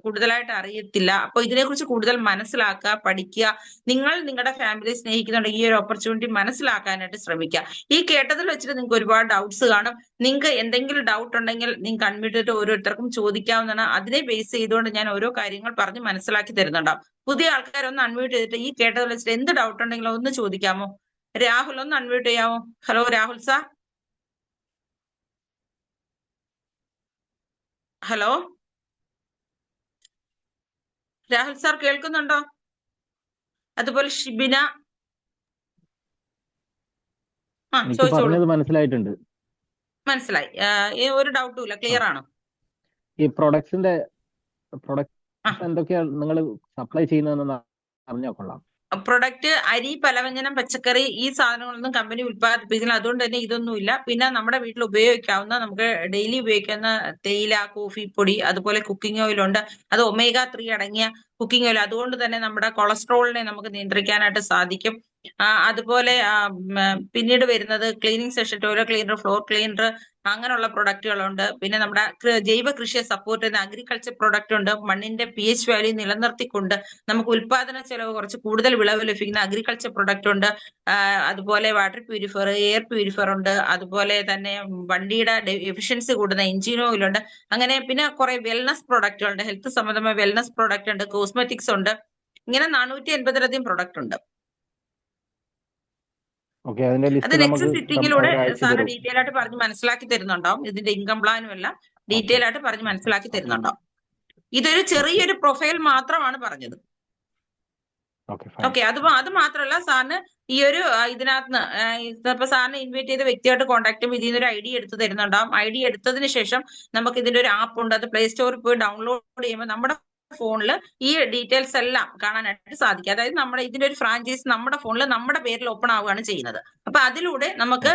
Speaker 2: കൂടുതലായിട്ട് അറിയത്തില്ല. അപ്പൊ ഇതിനെക്കുറിച്ച് കൂടുതൽ മനസ്സിലാക്കുക, പഠിക്കുക. നിങ്ങൾ നിങ്ങളുടെ ഫാമിലി സ്നേഹിക്കുന്നുണ്ടെങ്കിൽ ഈ ഒരു ഓപ്പർച്യൂണിറ്റി മനസ്സിലാക്കാനായിട്ട് ശ്രമിക്കുക. ഈ കേട്ടതിൽ വെച്ചിട്ട് നിങ്ങൾക്ക് ഒരുപാട് ഡൗട്ട്സ് കാണും. നിങ്ങൾക്ക് എന്തെങ്കിലും ഡൗട്ട് ഉണ്ടെങ്കിൽ നിങ്ങൾക്ക് അൺമ്യൂട്ട് ചെയ്തിട്ട് ഓരോരുത്തർക്കും ചോദിക്കാവുന്നതാണ്. അതിനെ ബേസ് ചെയ്തുകൊണ്ട് ഞാൻ ഓരോ കാര്യങ്ങൾ പറഞ്ഞ് മനസ്സിലാക്കി തരുന്നുണ്ടാവും. പുതിയ ആൾക്കാരൊന്ന് അൺമ്യൂട്ട് ചെയ്തിട്ട് ഈ കേട്ടതിൽ വെച്ചിട്ട് എന്ത് ഡൗട്ട് ഉണ്ടെങ്കിലും ഒന്ന് ചോദിക്കാമോ? രാഹുൽ ഒന്ന് അൺമ്യൂട്ട് ചെയ്യാമോ? Hello Rahul sir. Hello Rahul sir കേൾക്കുന്നുണ്ടോ? അതുപോലെ ഷിബിന. ചോദിച്ചോളൂ.
Speaker 3: മനസ്സിലായിട്ടുണ്ട്.
Speaker 2: മനസ്സിലായി. ഒരു ഡൗട്ടും ഇല്ല. ക്ലിയർ ആണോ?
Speaker 3: ഈ പ്രൊഡക്ട്സ് എന്തൊക്കെയാണ് നിങ്ങൾ സപ്ലൈ ചെയ്യുന്നതെന്ന് അറിഞ്ഞാൽ കൊള്ളാം.
Speaker 2: പ്രൊഡക്റ്റ് അരി, പലവ്യഞ്ജനം, പച്ചക്കറി ഈ സാധനങ്ങളൊന്നും കമ്പനി ഉത്പാദിപ്പിക്കുന്നില്ല. അതുകൊണ്ട് തന്നെ ഇതൊന്നുമില്ല. പിന്നെ നമ്മുടെ വീട്ടിൽ ഉപയോഗിക്കാവുന്ന നമുക്ക് ഡെയിലി ഉപയോഗിക്കുന്ന തേയില, കോഫി പൊടി, അതുപോലെ കുക്കിംഗ് ഓയിൽ ഉണ്ട്. അത് ഒമേഗ 3 അടങ്ങിയ കുക്കിംഗ് ഓയിൽ. അതുകൊണ്ട് തന്നെ നമ്മുടെ കൊളസ്ട്രോളിനെ നമുക്ക് നിയന്ത്രിക്കാനായിട്ട് സാധിക്കും. അതുപോലെ പിന്നീട് വരുന്നത് cleaning session, toilet cleaner, floor cleaner, അങ്ങനെയുള്ള പ്രൊഡക്റ്റുകളുണ്ട്. പിന്നെ നമ്മുടെ ജൈവ കൃഷിയെ സപ്പോർട്ട് ചെയ്യുന്ന അഗ്രികൾച്ചർ പ്രൊഡക്റ്റ് ഉണ്ട്. മണ്ണിന്റെ pH വാല്യൂ നിലനിർത്തിക്കൊണ്ട് നമുക്ക് ഉൽപാദന ചെലവ് കുറച്ച് കൂടുതൽ വിളവ് ലഭിക്കുന്ന അഗ്രികൾച്ചർ പ്രൊഡക്റ്റ് ഉണ്ട്. അതുപോലെ വാട്ടർ പ്യൂരിഫയർ, എയർ പ്യൂരിഫയർ ഉണ്ട്. അതുപോലെ തന്നെ വണ്ടിയുടെ എഫിഷ്യൻസി കൂടുന്ന എഞ്ചിൻ ഓയിൽ ഉണ്ട്. അങ്ങനെ പിന്നെ കുറെ വെൽനസ് പ്രൊഡക്റ്റുകളുണ്ട്. ഹെൽത്ത് സംബന്ധമായ വെൽനസ് പ്രൊഡക്റ്റ് ഉണ്ട്, കോസ്മെറ്റിക്സ് ഉണ്ട്. ഇങ്ങനെ 480-ലധികം പ്രൊഡക്റ്റ് ഉണ്ട്. അത് നെക്സ്റ്റ് സിറ്റിങ്ങിലൂടെ സാറ് ഡീറ്റെയിൽ ആയിട്ട് പറഞ്ഞ് മനസ്സിലാക്കി തരുന്നുണ്ടാവും. ഇതിന്റെ ഇൻകം പ്ലാനും എല്ലാം ഡീറ്റെയിൽ ആയിട്ട് പറഞ്ഞ് മനസ്സിലാക്കി തരുന്നുണ്ടാവും. ഇതൊരു ചെറിയൊരു പ്രൊഫൈൽ മാത്രമാണ് പറഞ്ഞത്. ഓക്കെ. അത് മാത്രമല്ല സാറിന് ഈ ഒരു ഇതിനകത്ത് ഇപ്പൊ സാറിന് ഇൻവൈറ്റ് ചെയ്ത വ്യക്തിയായിട്ട് കോൺടാക്ട് ചെയ്യുമ്പോൾ ഇതിൽ നിന്നൊരു ID എടുത്ത് തരുന്നുണ്ടാവും. ID എടുത്തതിന് ശേഷം നമുക്ക് ഇതിന്റെ ഒരു ആപ്പ് ഉണ്ട്. അത് പ്ലേ സ്റ്റോറിൽ പോയി ഡൗൺലോഡ് ചെയ്യുമ്പോൾ നമ്മുടെ ഫോണിൽ ഈ ഡീറ്റെയിൽസ് എല്ലാം കാണാനായിട്ട് സാധിക്കും. അതായത് നമ്മുടെ ഇതിന്റെ ഒരു ഫ്രാഞ്ചൈസ് നമ്മുടെ ഫോണിൽ നമ്മുടെ പേരിൽ ഓപ്പൺ ആവുകയാണ് ചെയ്യുന്നത്. അപ്പൊ അതിലൂടെ നമുക്ക്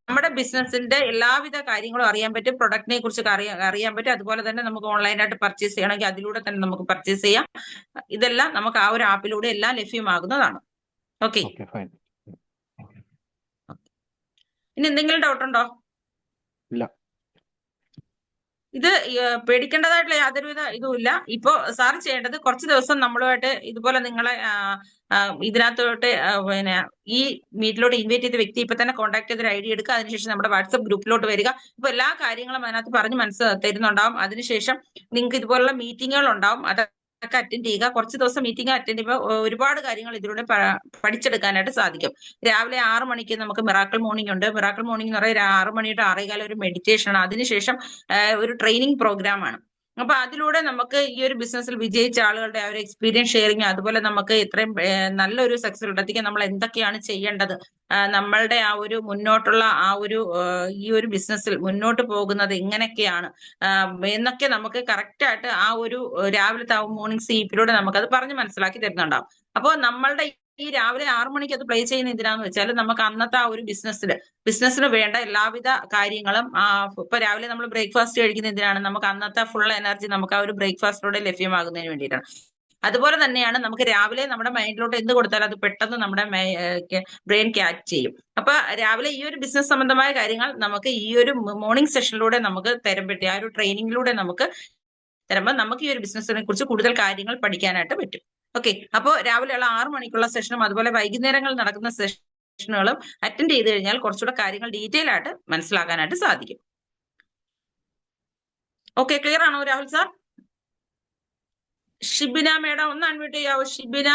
Speaker 2: നമ്മുടെ ബിസിനസിന്റെ എല്ലാവിധ കാര്യങ്ങളും അറിയാൻ പറ്റും. പ്രൊഡക്റ്റിനെ കുറിച്ച് അറിയാൻ പറ്റും. അതുപോലെ തന്നെ നമുക്ക് ഓൺലൈനായിട്ട് പർച്ചേസ് ചെയ്യണമെങ്കിൽ അതിലൂടെ തന്നെ നമുക്ക് പർച്ചേസ് ചെയ്യാം. ഇതെല്ലാം നമുക്ക് ആ ഒരു ആപ്പിലൂടെ എല്ലാം ലഭ്യമാകുന്നതാണ്. ഓക്കെ. ഇനി എന്തെങ്കിലും ഡൗട്ട് ഉണ്ടോ?
Speaker 3: ഇല്ല.
Speaker 2: ഇത് പേടിക്കേണ്ടതായിട്ടുള്ള യാതൊരുവിധ ഇതുമില്ല. ഇപ്പോ സാർ ചെയ്യേണ്ടത് കുറച്ച് ദിവസം നമ്മളുമായിട്ട് ഇതുപോലെ നിങ്ങളെ ഇതിനകത്തോട്ട് പിന്നെ ഈ മീറ്റിലോട്ട് ഇൻവൈറ്റ് ചെയ്ത വ്യക്തി ഇപ്പൊ തന്നെ കോൺടാക്ട് ചെയ്തൊരു ID എടുക്കുക. അതിനുശേഷം നമ്മുടെ വാട്സ്ആപ്പ് ഗ്രൂപ്പിലോട്ട് വരിക. ഇപ്പൊ എല്ലാ കാര്യങ്ങളും അതിനകത്ത് പറഞ്ഞ് തരുന്നുണ്ടാവും. അതിനുശേഷം നിങ്ങൾക്ക് ഇതുപോലുള്ള മീറ്റിങ്ങുകൾ ഉണ്ടാവും. അതൊക്കെ അറ്റൻഡ് ചെയ്യുക. കുറച്ച് ദിവസം മീറ്റിംഗ് അറ്റൻഡ് ചെയ്യുമ്പോൾ ഒരുപാട് കാര്യങ്ങൾ ഇതിലൂടെ പഠിച്ചെടുക്കാനായിട്ട് സാധിക്കും. രാവിലെ 6 മണിക്ക് നമുക്ക് മിറാക്കിൾ മോർണിംഗ് ഉണ്ട്. മിറാക്കിൾ മോർണിംഗ് എന്ന് പറയുന്നത് 6 മണി to 6:15 ഒരു മെഡിറ്റേഷൻ ആണ്. അതിനുശേഷം ഒരു ട്രെയിനിങ് പ്രോഗ്രാം ആണ്. അപ്പൊ അതിലൂടെ നമുക്ക് ഈ ഒരു ബിസിനസ്സിൽ വിജയിച്ച ആളുകളുടെ ആ ഒരു എക്സ്പീരിയൻസ് ഷെയറിങ്, അതുപോലെ നമുക്ക് എത്രയും നല്ലൊരു സക്സസ് എത്തിക്കാൻ നമ്മൾ എന്തൊക്കെയാണ് ചെയ്യേണ്ടത്, നമ്മളുടെ ആ ഒരു മുന്നോട്ടുള്ള ആ ഒരു ഈ ഒരു ബിസിനസ്സിൽ മുന്നോട്ട് പോകുന്നത് എങ്ങനെയൊക്കെയാണ് എന്നൊക്കെ നമുക്ക് കറക്റ്റ് ആയിട്ട് ആ ഒരു രാവിലത്തെ മോർണിംഗ് സ്ലീപ്പിലൂടെ നമുക്കത് പറഞ്ഞ് മനസ്സിലാക്കി തരുന്നുണ്ടാവും. അപ്പോൾ നമ്മളുടെ ഈ രാവിലെ 6 മണിക്ക് അത് പ്ലേ ചെയ്യുന്ന എന്തിനാന്ന് വെച്ചാൽ നമുക്ക് അന്നത്തെ ആ ഒരു ബിസിനസ്സിന് വേണ്ട എല്ലാവിധ കാര്യങ്ങളും ഇപ്പൊ രാവിലെ നമ്മൾ ബ്രേക്ക്ഫാസ്റ്റ് കഴിക്കുന്ന എന്തിനാണ്? നമുക്ക് അന്നത്തെ ഫുൾ എനർജി നമുക്ക് ആ ഒരു ബ്രേക്ക്ഫാസ്റ്റിലൂടെ ലഭ്യമാകുന്നതിന് വേണ്ടിയിട്ടാണ്. അതുപോലെ തന്നെയാണ് നമുക്ക് രാവിലെ നമ്മുടെ മൈൻഡിലോട്ട് എന്ത് കൊടുത്താലും അത് പെട്ടെന്ന് നമ്മുടെ ബ്രെയിൻ ക്യാച്ച് ചെയ്യും. അപ്പൊ രാവിലെ ഈ ഒരു ബിസിനസ് സംബന്ധമായ കാര്യങ്ങൾ നമുക്ക് ഈ ഒരു മോർണിംഗ് സെഷനിലൂടെ നമുക്ക് തരുമ്പോഴത്തേ ആ ഒരു ട്രെയിനിങ്ങിലൂടെ നമുക്ക് തരുമ്പോൾ നമുക്ക് ഈ ഒരു ബിസിനസിനെ കുറിച്ച് കൂടുതൽ കാര്യങ്ങൾ പഠിക്കാനായിട്ട് പറ്റും. ഓക്കെ. അപ്പോൾ രാവിലെയുള്ള 6 മണിക്കുള്ള സെഷനും അതുപോലെ വൈകുന്നേരങ്ങളിൽ നടക്കുന്ന സെഷനുകളും അറ്റൻഡ് ചെയ്ത് കഴിഞ്ഞാൽ കുറച്ചുകൂടെ കാര്യങ്ങൾ ഡീറ്റെയിൽ ആയിട്ട് മനസ്സിലാക്കാനായിട്ട് സാധിക്കും. ഓക്കെ, ക്ലിയർ ആണോ രാഹുൽ സാർ? ഷിബിന മേഡം ഒന്ന് അൺമ്യൂട്ട് ചെയ്യാവോ? ഷിബിന.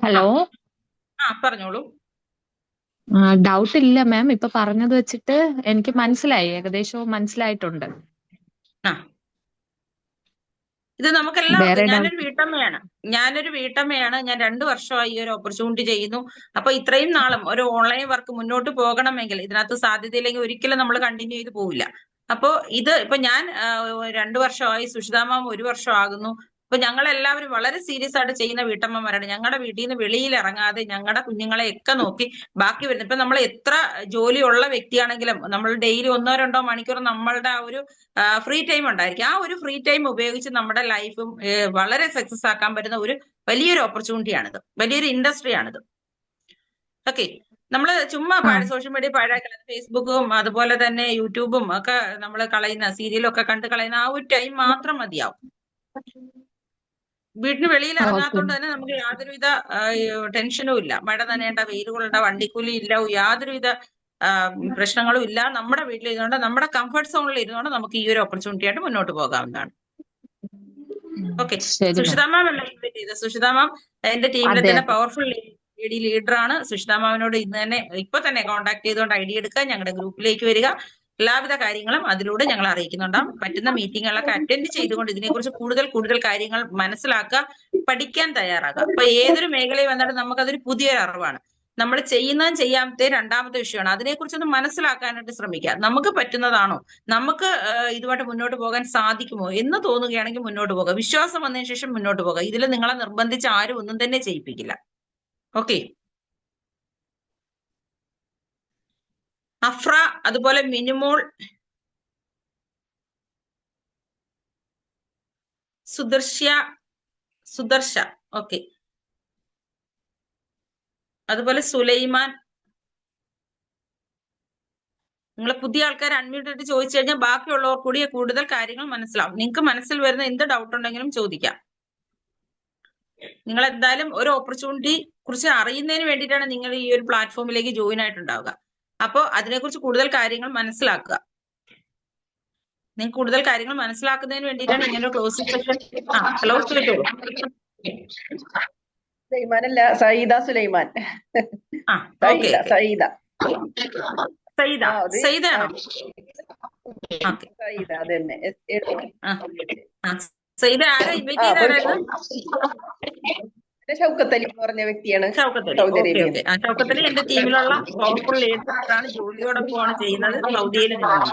Speaker 4: ഹലോ.
Speaker 2: പറഞ്ഞോളൂ.
Speaker 4: ഡൗട്ട് ഇല്ല മാം, ഇപ്പൊ പറഞ്ഞത് വെച്ചിട്ട് എനിക്ക് മനസ്സിലായി, ഏകദേശവും മനസ്സിലായിട്ടുണ്ട്.
Speaker 2: ഇത് നമുക്കെല്ലാവർക്കും,
Speaker 4: വേറെ
Speaker 2: ഞാനൊരു വീട്ടമ്മയാണ്, ഞാൻ 2 വർഷമായി ഈ ഒരു ഓപ്പർച്യൂണിറ്റി ചെയ്യുന്നു. അപ്പൊ ഇത്രയും നാളും ഒരു ഓൺലൈൻ വർക്ക് മുന്നോട്ട് പോകണമെങ്കിൽ ഇതിനകത്ത് സാധ്യതയില്ലെങ്കിൽ ഒരിക്കലും നമ്മൾ കണ്ടിന്യൂ ചെയ്ത് പോവില്ല. അപ്പോ ഇപ്പൊ ഞാൻ 2 വർഷമായി, സുഷിത മാം 1 വർഷം ആകുന്നു. അപ്പൊ ഞങ്ങൾ എല്ലാവരും വളരെ സീരിയസ് ആയിട്ട് ചെയ്യുന്ന വീട്ടമ്മമാരാണ്. ഞങ്ങളുടെ വീട്ടിൽ നിന്ന് വെളിയിൽ ഇറങ്ങാതെ ഞങ്ങളുടെ കുഞ്ഞുങ്ങളെ ഒക്കെ നോക്കി ബാക്കി വരുന്നത്, ഇപ്പൊ നമ്മൾ എത്ര ജോലിയുള്ള വ്യക്തിയാണെങ്കിലും നമ്മൾ ഡെയിലി 1-2 മണിക്കൂർ നമ്മളുടെ ആ ഒരു ഫ്രീ ടൈം ഉണ്ടായിരിക്കും. ആ ഒരു ഫ്രീ ടൈം ഉപയോഗിച്ച് നമ്മുടെ ലൈഫും വളരെ സക്സസ് ആക്കാൻ പറ്റുന്ന ഒരു വലിയൊരു ഓപ്പർച്യൂണിറ്റിയാണിത്, വലിയൊരു ഇൻഡസ്ട്രിയാണിത്. ഓക്കെ, നമ്മൾ ചുമ്മാ സോഷ്യൽ മീഡിയ പാഴാക്കല, ഫേസ്ബുക്കും അതുപോലെ തന്നെ യൂട്യൂബും ഒക്കെ നമ്മൾ കളയുന്ന, സീരിയലും ഒക്കെ കണ്ട് കളയുന്ന ആ ഒരു ടൈം മാത്രം മതിയാവും. വീട്ടിന് വെളിയിൽ ഇറങ്ങാത്തോണ്ട് തന്നെ നമുക്ക് യാതൊരുവിധ ടെൻഷനും ഇല്ല. മഴ നനയേണ്ട, വെയിൽ കൊള്ളേണ്ട, വണ്ടിക്കൂലി ഇല്ല, യാതൊരുവിധ പ്രശ്നങ്ങളും ഇല്ല. നമ്മുടെ വീട്ടിൽ ഇരുന്നുകൊണ്ട്, നമ്മുടെ കംഫർട്ട് സോണിൽ ഇരുന്നുകൊണ്ട് നമുക്ക് ഈ ഒരു ഓപ്പർച്യൂണിറ്റി ആയിട്ട് മുന്നോട്ട് പോകാവുന്നതാണ്. ഓക്കെ, സുഷിത മാം അല്ല ഇൻവൈറ്റ് ചെയ്തത്. സുഷിത മാം എന്റെ ടീമിലെ തന്നെ പവർഫുൾ ലീഡറാണ്. സുഷിത മാമിനോട് ഇപ്പൊ തന്നെ കോൺടാക്ട് ചെയ്തുകൊണ്ട് ഐഡി എടുക്കുക, ഞങ്ങളുടെ ഗ്രൂപ്പിലേക്ക് വരിക. എല്ലാവിധ കാര്യങ്ങളും അതിലൂടെ ഞങ്ങൾ അറിയിക്കുന്നുണ്ടാവും. പറ്റുന്ന മീറ്റിങ്ങുകളൊക്കെ അറ്റൻഡ് ചെയ്തുകൊണ്ട് ഇതിനെക്കുറിച്ച് കൂടുതൽ കാര്യങ്ങൾ മനസ്സിലാക്കുക, പഠിക്കാൻ തയ്യാറാക്കുക. അപ്പൊ ഏതൊരു മേഖലയിൽ വന്നിട്ട് നമുക്കതൊരു പുതിയൊരു അറിവാണ്. നമ്മൾ ചെയ്യുന്നതും ചെയ്യാമത്തെ രണ്ടാമത്തെ വിഷയമാണ്. അതിനെക്കുറിച്ചൊന്ന് മനസ്സിലാക്കാനായിട്ട് ശ്രമിക്കുക. നമുക്ക് പറ്റുന്നതാണോ, നമുക്ക് ഇതുമായിട്ട് മുന്നോട്ട് പോകാൻ സാധിക്കുമോ എന്ന് തോന്നുകയാണെങ്കിൽ മുന്നോട്ട് പോകുക. വിശ്വാസം വന്നതിന് ശേഷം മുന്നോട്ട് പോകുക. ഇതിൽ നിങ്ങളെ നിർബന്ധിച്ച് ആരും ഒന്നും തന്നെ ചെയ്യിപ്പിക്കില്ല. ഓക്കെ, അഫ്ര, അതുപോലെ മിനിമോൾ, സുദർശ, ഓക്കെ, അതുപോലെ സുലൈമാൻ. നിങ്ങൾ പുതിയ ആൾക്കാർ അൺമ്യൂട്ട് ചെയ്ത് ചോദിച്ചു കഴിഞ്ഞാൽ ബാക്കിയുള്ളവർ കൂടി കൂടുതൽ കാര്യങ്ങൾ മനസ്സിലാവും. നിങ്ങൾക്ക് മനസ്സിൽ വരുന്ന എന്ത് ഡൗട്ട് ഉണ്ടെങ്കിലും ചോദിക്കാം. നിങ്ങൾ എന്തായാലും ഒരു ഓപ്പർച്യൂണിറ്റി കുറിച്ച് അറിയുന്നതിന് വേണ്ടിയിട്ടാണ് നിങ്ങൾ ഈ ഒരു പ്ലാറ്റ്ഫോമിലേക്ക് ജോയിൻ ആയിട്ടുണ്ടാവുക. അപ്പോൾ അതിനെക്കുറിച്ച് കൂടുതൽ കാര്യങ്ങൾ മനസ്സിലാക്കുക. നിങ്ങൾക്ക് കൂടുതൽ കാര്യങ്ങൾ മനസ്സിലാക്കുന്നതിന് വേണ്ടിയിട്ടാണ് ഇങ്ങനെ ഒരു ക്ലോസിംഗ് സെഷൻ. ഹലോ, ചോദിച്ചോളൂ.
Speaker 5: സുലൈമാനല്ല, സയ്യിദ സുലൈമാൻ.
Speaker 2: സയ്യിദാണോ?
Speaker 5: സയ്യിദ അതന്നെ.
Speaker 2: സയ്യിദ ആരാ ഇൻവൈറ്റ് ചെയ്തായിരുന്നു?
Speaker 5: ഷൗക്കത്ത് അലി എന്ന് പറഞ്ഞ വ്യക്തിയാണ്.
Speaker 2: ഷൗക്കത്ത് അലി എന്റെ ടീമിലുള്ള പവർഫുൾ ലീഡറാണ്. ജോലിയോടൊപ്പമാണ് ചെയ്യുന്നത്, സൗദിയിൽ നിന്നാണ്.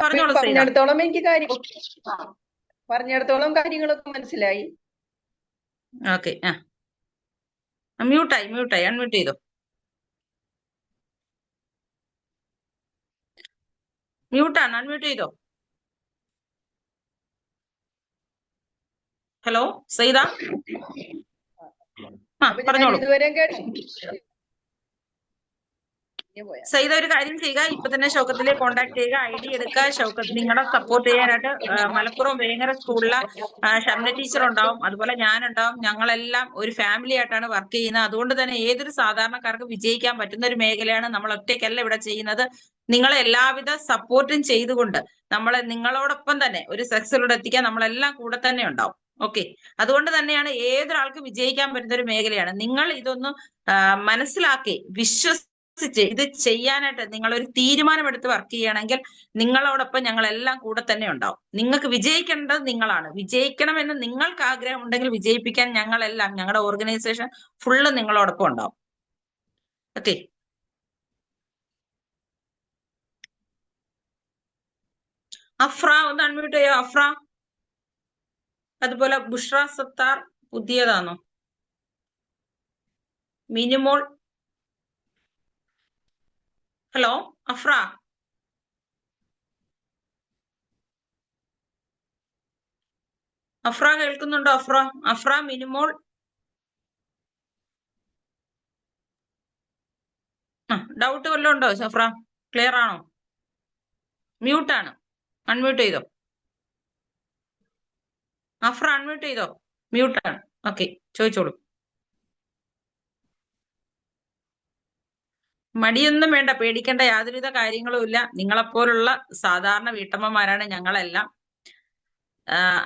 Speaker 2: പറഞ്ഞോളൂ.
Speaker 5: പറഞ്ഞിടത്തോളം കാര്യങ്ങളൊക്കെ മനസ്സിലായി.
Speaker 2: ഓക്കെ, മ്യൂട്ടായി, അൺമ്യൂട്ട് ചെയ്തോ. മ്യൂട്ടാണ്, അൺമ്യൂട്ട് ചെയ്തോ. ഹലോ സയ്യിദ, പറഞ്ഞോളൂ. സയ്യിദ ഒരു കാര്യം ചെയ്യുക, ഇപ്പൊ തന്നെ ഷൗക്കത്തിലെ കോൺടാക്ട് ചെയ്യുക, ഐഡി എടുക്കുക. ഷൗക്കത്ത് നിങ്ങളെ സപ്പോർട്ട് ചെയ്യാനായിട്ട് മലപ്പുറം വേങ്ങര സ്കൂളിലെ ഷംന ടീച്ചർ ഉണ്ടാവും, അതുപോലെ ഞാനുണ്ടാവും. ഞങ്ങളെല്ലാം ഒരു ഫാമിലി ആയിട്ടാണ് വർക്ക് ചെയ്യുന്നത്. അതുകൊണ്ട് തന്നെ ഏതൊരു സാധാരണക്കാർക്ക് വിജയിക്കാൻ പറ്റുന്ന ഒരു മേഖലയാണ്. നമ്മൾ ഒറ്റയ്ക്കല്ല ഇവിടെ ചെയ്യുന്നത്. നിങ്ങളെ എല്ലാവിധ സപ്പോർട്ടും ചെയ്തുകൊണ്ട് നിങ്ങളോടൊപ്പം തന്നെ ഒരു സക്സസിലൂടെ എത്തിക്കാൻ നമ്മളെല്ലാം കൂടെ തന്നെ ഉണ്ടാവും. ഓക്കെ, അതുകൊണ്ട് തന്നെയാണ് ഏതൊരാൾക്ക് വിജയിക്കാൻ പറ്റുന്ന ഒരു മേഖലയാണ്. നിങ്ങൾ ഇതൊന്ന് മനസ്സിലാക്കി വിശ്വസിച്ച് ഇത് ചെയ്യാനായിട്ട് നിങ്ങൾ ഒരു തീരുമാനമെടുത്ത് വർക്ക് ചെയ്യുകയാണെങ്കിൽ നിങ്ങളോടൊപ്പം ഞങ്ങളെല്ലാം കൂടെ തന്നെ ഉണ്ടാവും. നിങ്ങൾക്ക് വിജയിക്കേണ്ടത് നിങ്ങളാണ്. വിജയിക്കണമെന്ന് നിങ്ങൾക്ക് ആഗ്രഹം ഉണ്ടെങ്കിൽ വിജയിപ്പിക്കാൻ ഞങ്ങളെല്ലാം, ഞങ്ങളുടെ ഓർഗനൈസേഷൻ ഫുള്ള് നിങ്ങളോടൊപ്പം ഉണ്ടാവും. ഓക്കെ, അഫ്ര ഒന്ന് അൺമ്യൂട്ട് ചെയ്യോ. അഫ്ര, അതുപോലെ ബുഷ്ര സത്താർ പുതിയതാണോ? മിനിമോൾ, ഹലോ അഫ്ര. അഫ്ര കേൾക്കുന്നുണ്ടോ? അഫ്ര, മിനിമോൾ. ഡൗട്ട് വല്ലതും ഉണ്ടോ അഫ്ര? ക്ലിയർ ആണോ? മ്യൂട്ടാണ്, അൺമ്യൂട്ട് ചെയ്തോ. അഫ്ര അൺമ്യൂട്ട് ചെയ്തോ, മ്യൂട്ടാണ്. ഓക്കെ, ചോദിച്ചോളൂ. മടിയൊന്നും വേണ്ട, പേടിക്കേണ്ട യാതൊരുവിധ കാര്യങ്ങളും ഇല്ല. നിങ്ങളെപ്പോലുള്ള സാധാരണ വീട്ടമ്മമാരാണ് ഞങ്ങളെല്ലാം.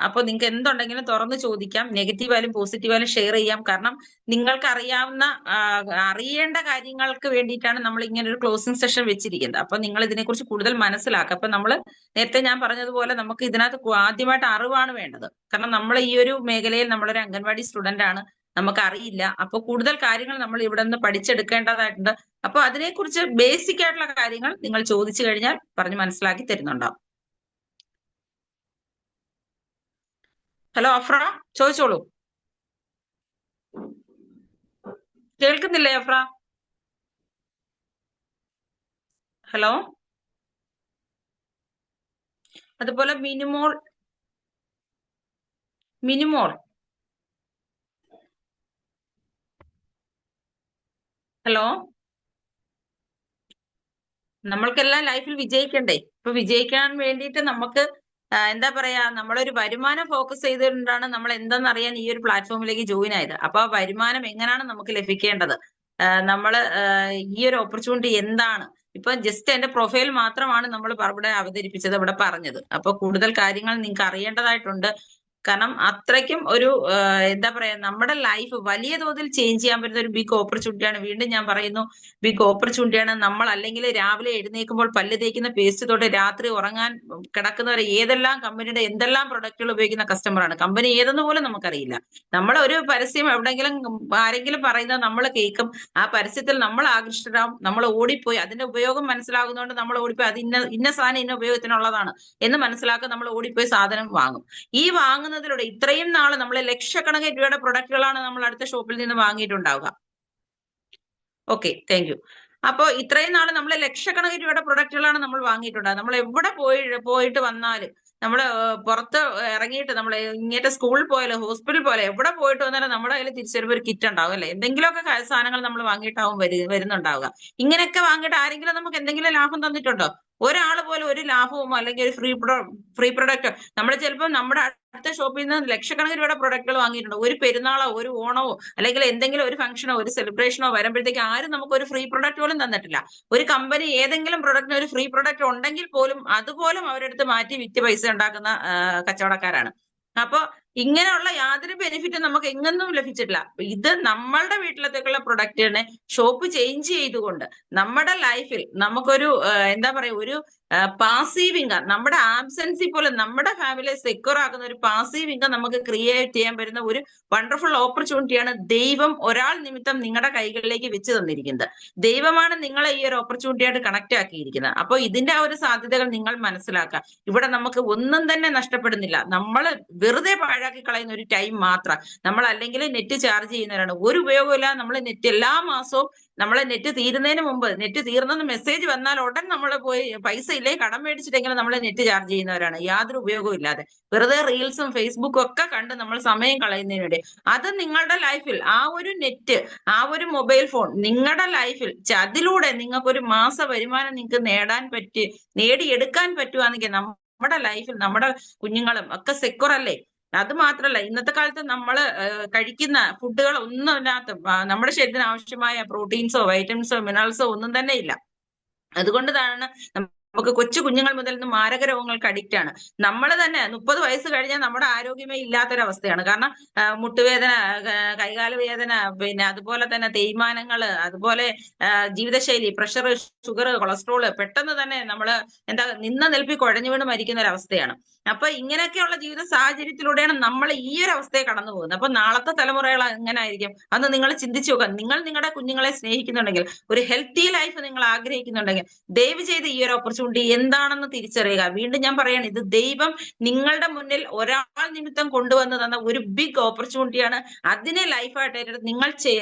Speaker 2: അപ്പൊ നിങ്ങൾക്ക് എന്തുണ്ടെങ്കിലും തുറന്ന് ചോദിക്കാം. നെഗറ്റീവ് ആയാലും പോസിറ്റീവ് ആയാലും ഷെയർ ചെയ്യാം. കാരണം നിങ്ങൾക്ക് അറിയേണ്ട കാര്യങ്ങൾക്ക് വേണ്ടിയിട്ടാണ് നമ്മൾ ഇങ്ങനെ ഒരു ക്ലോസിംഗ് സെഷൻ വെച്ചിരിക്കുന്നത്. അപ്പൊ നിങ്ങൾ ഇതിനെക്കുറിച്ച് കൂടുതൽ മനസ്സിലാക്കുക. അപ്പൊ നമ്മൾ നേരത്തെ ഞാൻ പറഞ്ഞതുപോലെ നമുക്ക് ഇതിനകത്ത് ആദ്യമായിട്ട് അറിവാണ് വേണ്ടത്. കാരണം നമ്മൾ ഈ ഒരു മേഖലയിൽ നമ്മളൊരു അംഗൻവാടി സ്റ്റുഡന്റ് ആണ്, നമുക്ക് അറിയില്ല. അപ്പൊ കൂടുതൽ കാര്യങ്ങൾ നമ്മൾ ഇവിടെ നിന്ന് പഠിച്ചെടുക്കേണ്ടതായിട്ടുണ്ട്. അപ്പൊ അതിനെക്കുറിച്ച് ബേസിക് ആയിട്ടുള്ള കാര്യങ്ങൾ നിങ്ങൾ ചോദിച്ചു കഴിഞ്ഞാൽ പറഞ്ഞ് മനസ്സിലാക്കി തരുന്നുണ്ടാവും. ഹലോ അഫ്ര, ചോദിച്ചോളൂ. കേൾക്കുന്നില്ലേ അഫ്ര? ഹലോ. അതുപോലെ മിനിമോൾ ഹലോ. നമ്മൾക്കെല്ലാം ലൈഫിൽ വിജയിക്കണ്ടേ? ഇപ്പൊ വിജയിക്കാൻ വേണ്ടിയിട്ട് നമുക്ക് എന്താ പറയാ, നമ്മളൊരു വരുമാനം ഫോക്കസ് ചെയ്തുകൊണ്ടാണ് നമ്മൾ എന്തെന്നറിയാൻ ഈ ഒരു പ്ലാറ്റ്ഫോമിലേക്ക് ജോയിൻ ആയത്. അപ്പൊ ആ വരുമാനം എങ്ങനെയാണ് നമുക്ക് ലഭിക്കേണ്ടത്, നമ്മള് ഈ ഒരു ഓപ്പർച്യൂണിറ്റി എന്താണ്, ഇപ്പൊ ജസ്റ്റ് എന്റെ പ്രൊഫൈൽ മാത്രമാണ് നമ്മൾ ഇവിടെ അവതരിപ്പിച്ചത്, ഇവിടെ പറഞ്ഞത്. അപ്പൊ കൂടുതൽ കാര്യങ്ങൾ നിങ്ങൾക്ക് അറിയേണ്ടതായിട്ടുണ്ട്. കാരണം അത്രയ്ക്കും ഒരു എന്താ പറയാ, നമ്മുടെ ലൈഫ് വലിയ തോതിൽ ചേഞ്ച് ചെയ്യാൻ പറ്റുന്ന ഒരു ബിഗ് ഓപ്പർച്യൂണിറ്റിയാണ്. വീണ്ടും ഞാൻ പറയുന്നു, ബിഗ് ഓപ്പർച്യൂണിറ്റിയാണ്. നമ്മൾ അല്ലെങ്കിൽ രാവിലെ എഴുന്നേൽക്കുമ്പോൾ പല്ല് തേക്കുന്ന പേസ്റ്റ് തൊട്ട് രാത്രി ഉറങ്ങാൻ കിടക്കുന്നവരെ ഏതെല്ലാം കമ്പനിയുടെ എന്തെല്ലാം പ്രൊഡക്റ്റുകൾ ഉപയോഗിക്കുന്ന കസ്റ്റമറാണ്. കമ്പനി ഏതെന്ന് പോലും നമുക്കറിയില്ല. നമ്മൾ ഒരു പരസ്യം എവിടെയെങ്കിലും ആരെങ്കിലും പറയുന്നത് നമ്മൾ കേൾക്കും, ആ പരസ്യത്തിൽ നമ്മൾ ആകൃഷ്ടരാകും, നമ്മൾ ഓടിപ്പോയി അതിന്റെ ഉപയോഗം മനസ്സിലാകുന്നതുകൊണ്ട് നമ്മൾ ഓടിപ്പോയി അത് ഇന്ന സാധനം ഇന്ന ഉപയോഗത്തിനുള്ളതാണ് എന്ന് മനസ്സിലാക്കി നമ്മൾ ഓടിപ്പോയി സാധനം വാങ്ങും. ഈ വാങ്ങുന്നതിലൂടെ ഇത്രയും നാള് നമ്മൾ ലക്ഷക്കണക്കിന് രൂപയുടെ പ്രൊഡക്റ്റുകളാണ് നമ്മൾ അടുത്ത ഷോപ്പിൽ നിന്ന് വാങ്ങിയിട്ടുണ്ടാവുക. Okay, thank you. അപ്പൊ ഇത്രയും നാള് നമ്മൾ ലക്ഷക്കണക്കിന് രൂപയുടെ പ്രൊഡക്റ്റുകളാണ് നമ്മൾ വാങ്ങിയിട്ടുണ്ടാകുക. നമ്മൾ എവിടെ പോയിട്ട് വന്നാലും, നമ്മള് പുറത്ത് ഇറങ്ങിയിട്ട് നമ്മൾ ഇങ്ങോട്ട് സ്കൂളിൽ പോയാലും ഹോസ്പിറ്റലിൽ പോയാലും എവിടെ പോയിട്ട് വന്നാലും നമ്മുടെ കയ്യിൽ തിരിച്ചുവരുമ്പോൾ ഒരു കിറ്റ് ഉണ്ടാവും അല്ലെ? എന്തെങ്കിലുമൊക്കെ സാധനങ്ങൾ നമ്മൾ വാങ്ങിയിട്ടാവും വരുന്നുണ്ടാവുക. ഇങ്ങനെയൊക്കെ വാങ്ങിയിട്ട് ആരെങ്കിലും നമുക്ക് എന്തെങ്കിലും ലാഭം തന്നിട്ടുണ്ടോ? ഒരാൾ പോലും ഒരു ലാഭവും അല്ലെങ്കിൽ ഒരു ഫ്രീ പ്രൊഡക്റ്റ് നമ്മൾ ചിലപ്പോൾ നമ്മുടെ അടുത്ത ഷോപ്പിൽ നിന്ന് ലക്ഷക്കണക്കിന് രൂപയുടെ പ്രൊഡക്റ്റുകൾ വാങ്ങിയിട്ടുണ്ട്. ഒരു പെരുന്നാളോ ഒരു ഓണമോ അല്ലെങ്കിൽ എന്തെങ്കിലും ഒരു ഫംഗ്ഷനോ ഒരു സെലിബ്രേഷനോ വരുമ്പോഴത്തേക്ക് ആരും നമുക്ക് ഒരു ഫ്രീ പ്രൊഡക്റ്റ് പോലും തന്നിട്ടില്ല. ഒരു കമ്പനി ഏതെങ്കിലും പ്രൊഡക്റ്റിന് ഒരു ഫ്രീ പ്രൊഡക്റ്റ് ഉണ്ടെങ്കിൽ പോലും അതുപോലും അവരെടുത്ത് മാറ്റി വിറ്റ് പൈസ ഉണ്ടാക്കുന്ന കച്ചവടക്കാരാണ്. അപ്പൊ ഇങ്ങനെയുള്ള യാതൊരു ബെനിഫിറ്റും നമുക്ക് എങ്ങൊന്നും ലഭിച്ചിട്ടില്ല. ഇത് നമ്മളുടെ വീട്ടിലത്തേക്കുള്ള പ്രൊഡക്റ്റിനെ ഷോപ്പ് ചേഞ്ച് ചെയ്തുകൊണ്ട് നമ്മുടെ ലൈഫിൽ നമുക്കൊരു എന്താ പറയാ, ഒരു പാസീവ് ഇൻകം, നമ്മുടെ ആബ്സെൻസി പോലെ നമ്മുടെ ഫാമിലിയെ സെക്യൂർ ആക്കുന്ന ഒരു പാസീവ് ഇൻകം നമുക്ക് ക്രിയേറ്റ് ചെയ്യാൻ പറ്റുന്ന ഒരു വണ്ടർഫുൾ ഓപ്പർച്യൂണിറ്റിയാണ് ദൈവം ഒരാൾ നിമിത്തം നിങ്ങളുടെ കൈകളിലേക്ക് വെച്ച് തന്നിരിക്കുന്നത്. ദൈവമാണ് നിങ്ങളെ ഈ ഒരു ഓപ്പർച്യൂണിറ്റി ആയിട്ട് കണക്ട് ആക്കിയിരിക്കുന്നത്. അപ്പൊ ഇതിന്റെ ആ ഒരു സാധ്യതകൾ നിങ്ങൾ മനസ്സിലാക്കുക. ഇവിടെ നമുക്ക് ഒന്നും തന്നെ നഷ്ടപ്പെടുന്നില്ല. നമ്മൾ വെറുതെ പാഴാക്കി കളയുന്ന ഒരു ടൈം മാത്രം. നമ്മൾ അല്ലെങ്കിൽ നെറ്റ് ചാർജ് ചെയ്യുന്നവരാണ്, ഒരു ഉപയോഗമില്ല. നമ്മൾ നെറ്റ് എല്ലാ മാസവും നമ്മളെ നെറ്റ് തീരുന്നതിന് മുമ്പ്, നെറ്റ് തീർന്നെന്ന് മെസ്സേജ് വന്നാൽ ഉടൻ നമ്മൾ പോയി പൈസ ഇല്ലേ കടം മേടിച്ചിട്ടെങ്കിലും നമ്മൾ നെറ്റ് ചാർജ് ചെയ്യുന്നവരാണ്, യാതൊരു ഉപയോഗവും ഇല്ലാതെ. വെറുതെ റീൽസും ഫേസ്ബുക്കും ഒക്കെ കണ്ട് നമ്മൾ സമയം കളയുന്നതിനിടെ അത് നിങ്ങളുടെ ലൈഫിൽ ആ ഒരു നെറ്റ്, ആ ഒരു മൊബൈൽ ഫോൺ നിങ്ങളുടെ ലൈഫിൽ അതിലൂടെ നിങ്ങൾക്കൊരു മാസ വരുമാനം നിങ്ങൾക്ക് നേടിയെടുക്കാൻ പറ്റുവാണെങ്കിൽ നമ്മുടെ ലൈഫിൽ നമ്മുടെ കുഞ്ഞുങ്ങളും ഒക്കെ സെക്യൂർ അല്ലേ? അത് മാത്രല്ല, ഇന്നത്തെ കാലത്ത് നമ്മൾ കഴിക്കുന്ന ഫുഡുകൾ ഒന്നും അതിനകത്ത് നമ്മുടെ ശരീരത്തിന് ആവശ്യമായ പ്രോട്ടീൻസോ വൈറ്റമിൻസോ മിനറൽസോ ഒന്നും തന്നെ ഇല്ല. അതുകൊണ്ട് തന്നെ നമുക്ക് കൊച്ചു കുഞ്ഞുങ്ങൾ മുതൽ നിന്ന് മാരക രോഗങ്ങൾക്ക് അഡിക്റ്റ് ആണ്. നമ്മൾ തന്നെ 30 വയസ്സ് കഴിഞ്ഞാൽ നമ്മുടെ ആരോഗ്യമേ ഇല്ലാത്തൊരവസ്ഥയാണ്. കാരണം മുട്ടുവേദന, കൈകാല വേദന, പിന്നെ അതുപോലെ തന്നെ തേയ്മാനങ്ങള്, അതുപോലെ ജീവിതശൈലി, പ്രഷർ, ഷുഗർ, കൊളസ്ട്രോള്, പെട്ടെന്ന് തന്നെ നമ്മൾ നിന്ന നിൽപ്പി കുഴഞ്ഞു വീണ് മരിക്കുന്ന ഒരു അവസ്ഥയാണ്. അപ്പൊ ഇങ്ങനെയൊക്കെയുള്ള ജീവിത സാഹചര്യത്തിലൂടെയാണ് നമ്മൾ ഈ ഒരു അവസ്ഥയെ കടന്നു പോകുന്നത്. അപ്പൊ നാളത്തെ തലമുറകൾ എങ്ങനെ ആയിരിക്കും അന്ന് നിങ്ങൾ ചിന്തിച്ചു നോക്കുക. നിങ്ങൾ നിങ്ങളുടെ കുഞ്ഞുങ്ങളെ സ്നേഹിക്കുന്നുണ്ടെങ്കിൽ, ഒരു ഹെൽത്തി ലൈഫ് നിങ്ങൾ ആഗ്രഹിക്കുന്നുണ്ടെങ്കിൽ, ദയവ് ചെയ്ത് ഈ ഒരു ഓപ്പർച്യൂണിറ്റി എന്താണെന്ന് തിരിച്ചറിയുക. വീണ്ടും ഞാൻ പറയാണ്, ഇത് ദൈവം നിങ്ങളുടെ മുന്നിൽ ഒരാൾ നിമിത്തം കൊണ്ടുവന്ന് തന്ന ഒരു ബിഗ് ഓപ്പർച്യൂണിറ്റിയാണ്. അതിനെ ലൈഫായിട്ട് ഏറ്റെടുത്ത് നിങ്ങൾ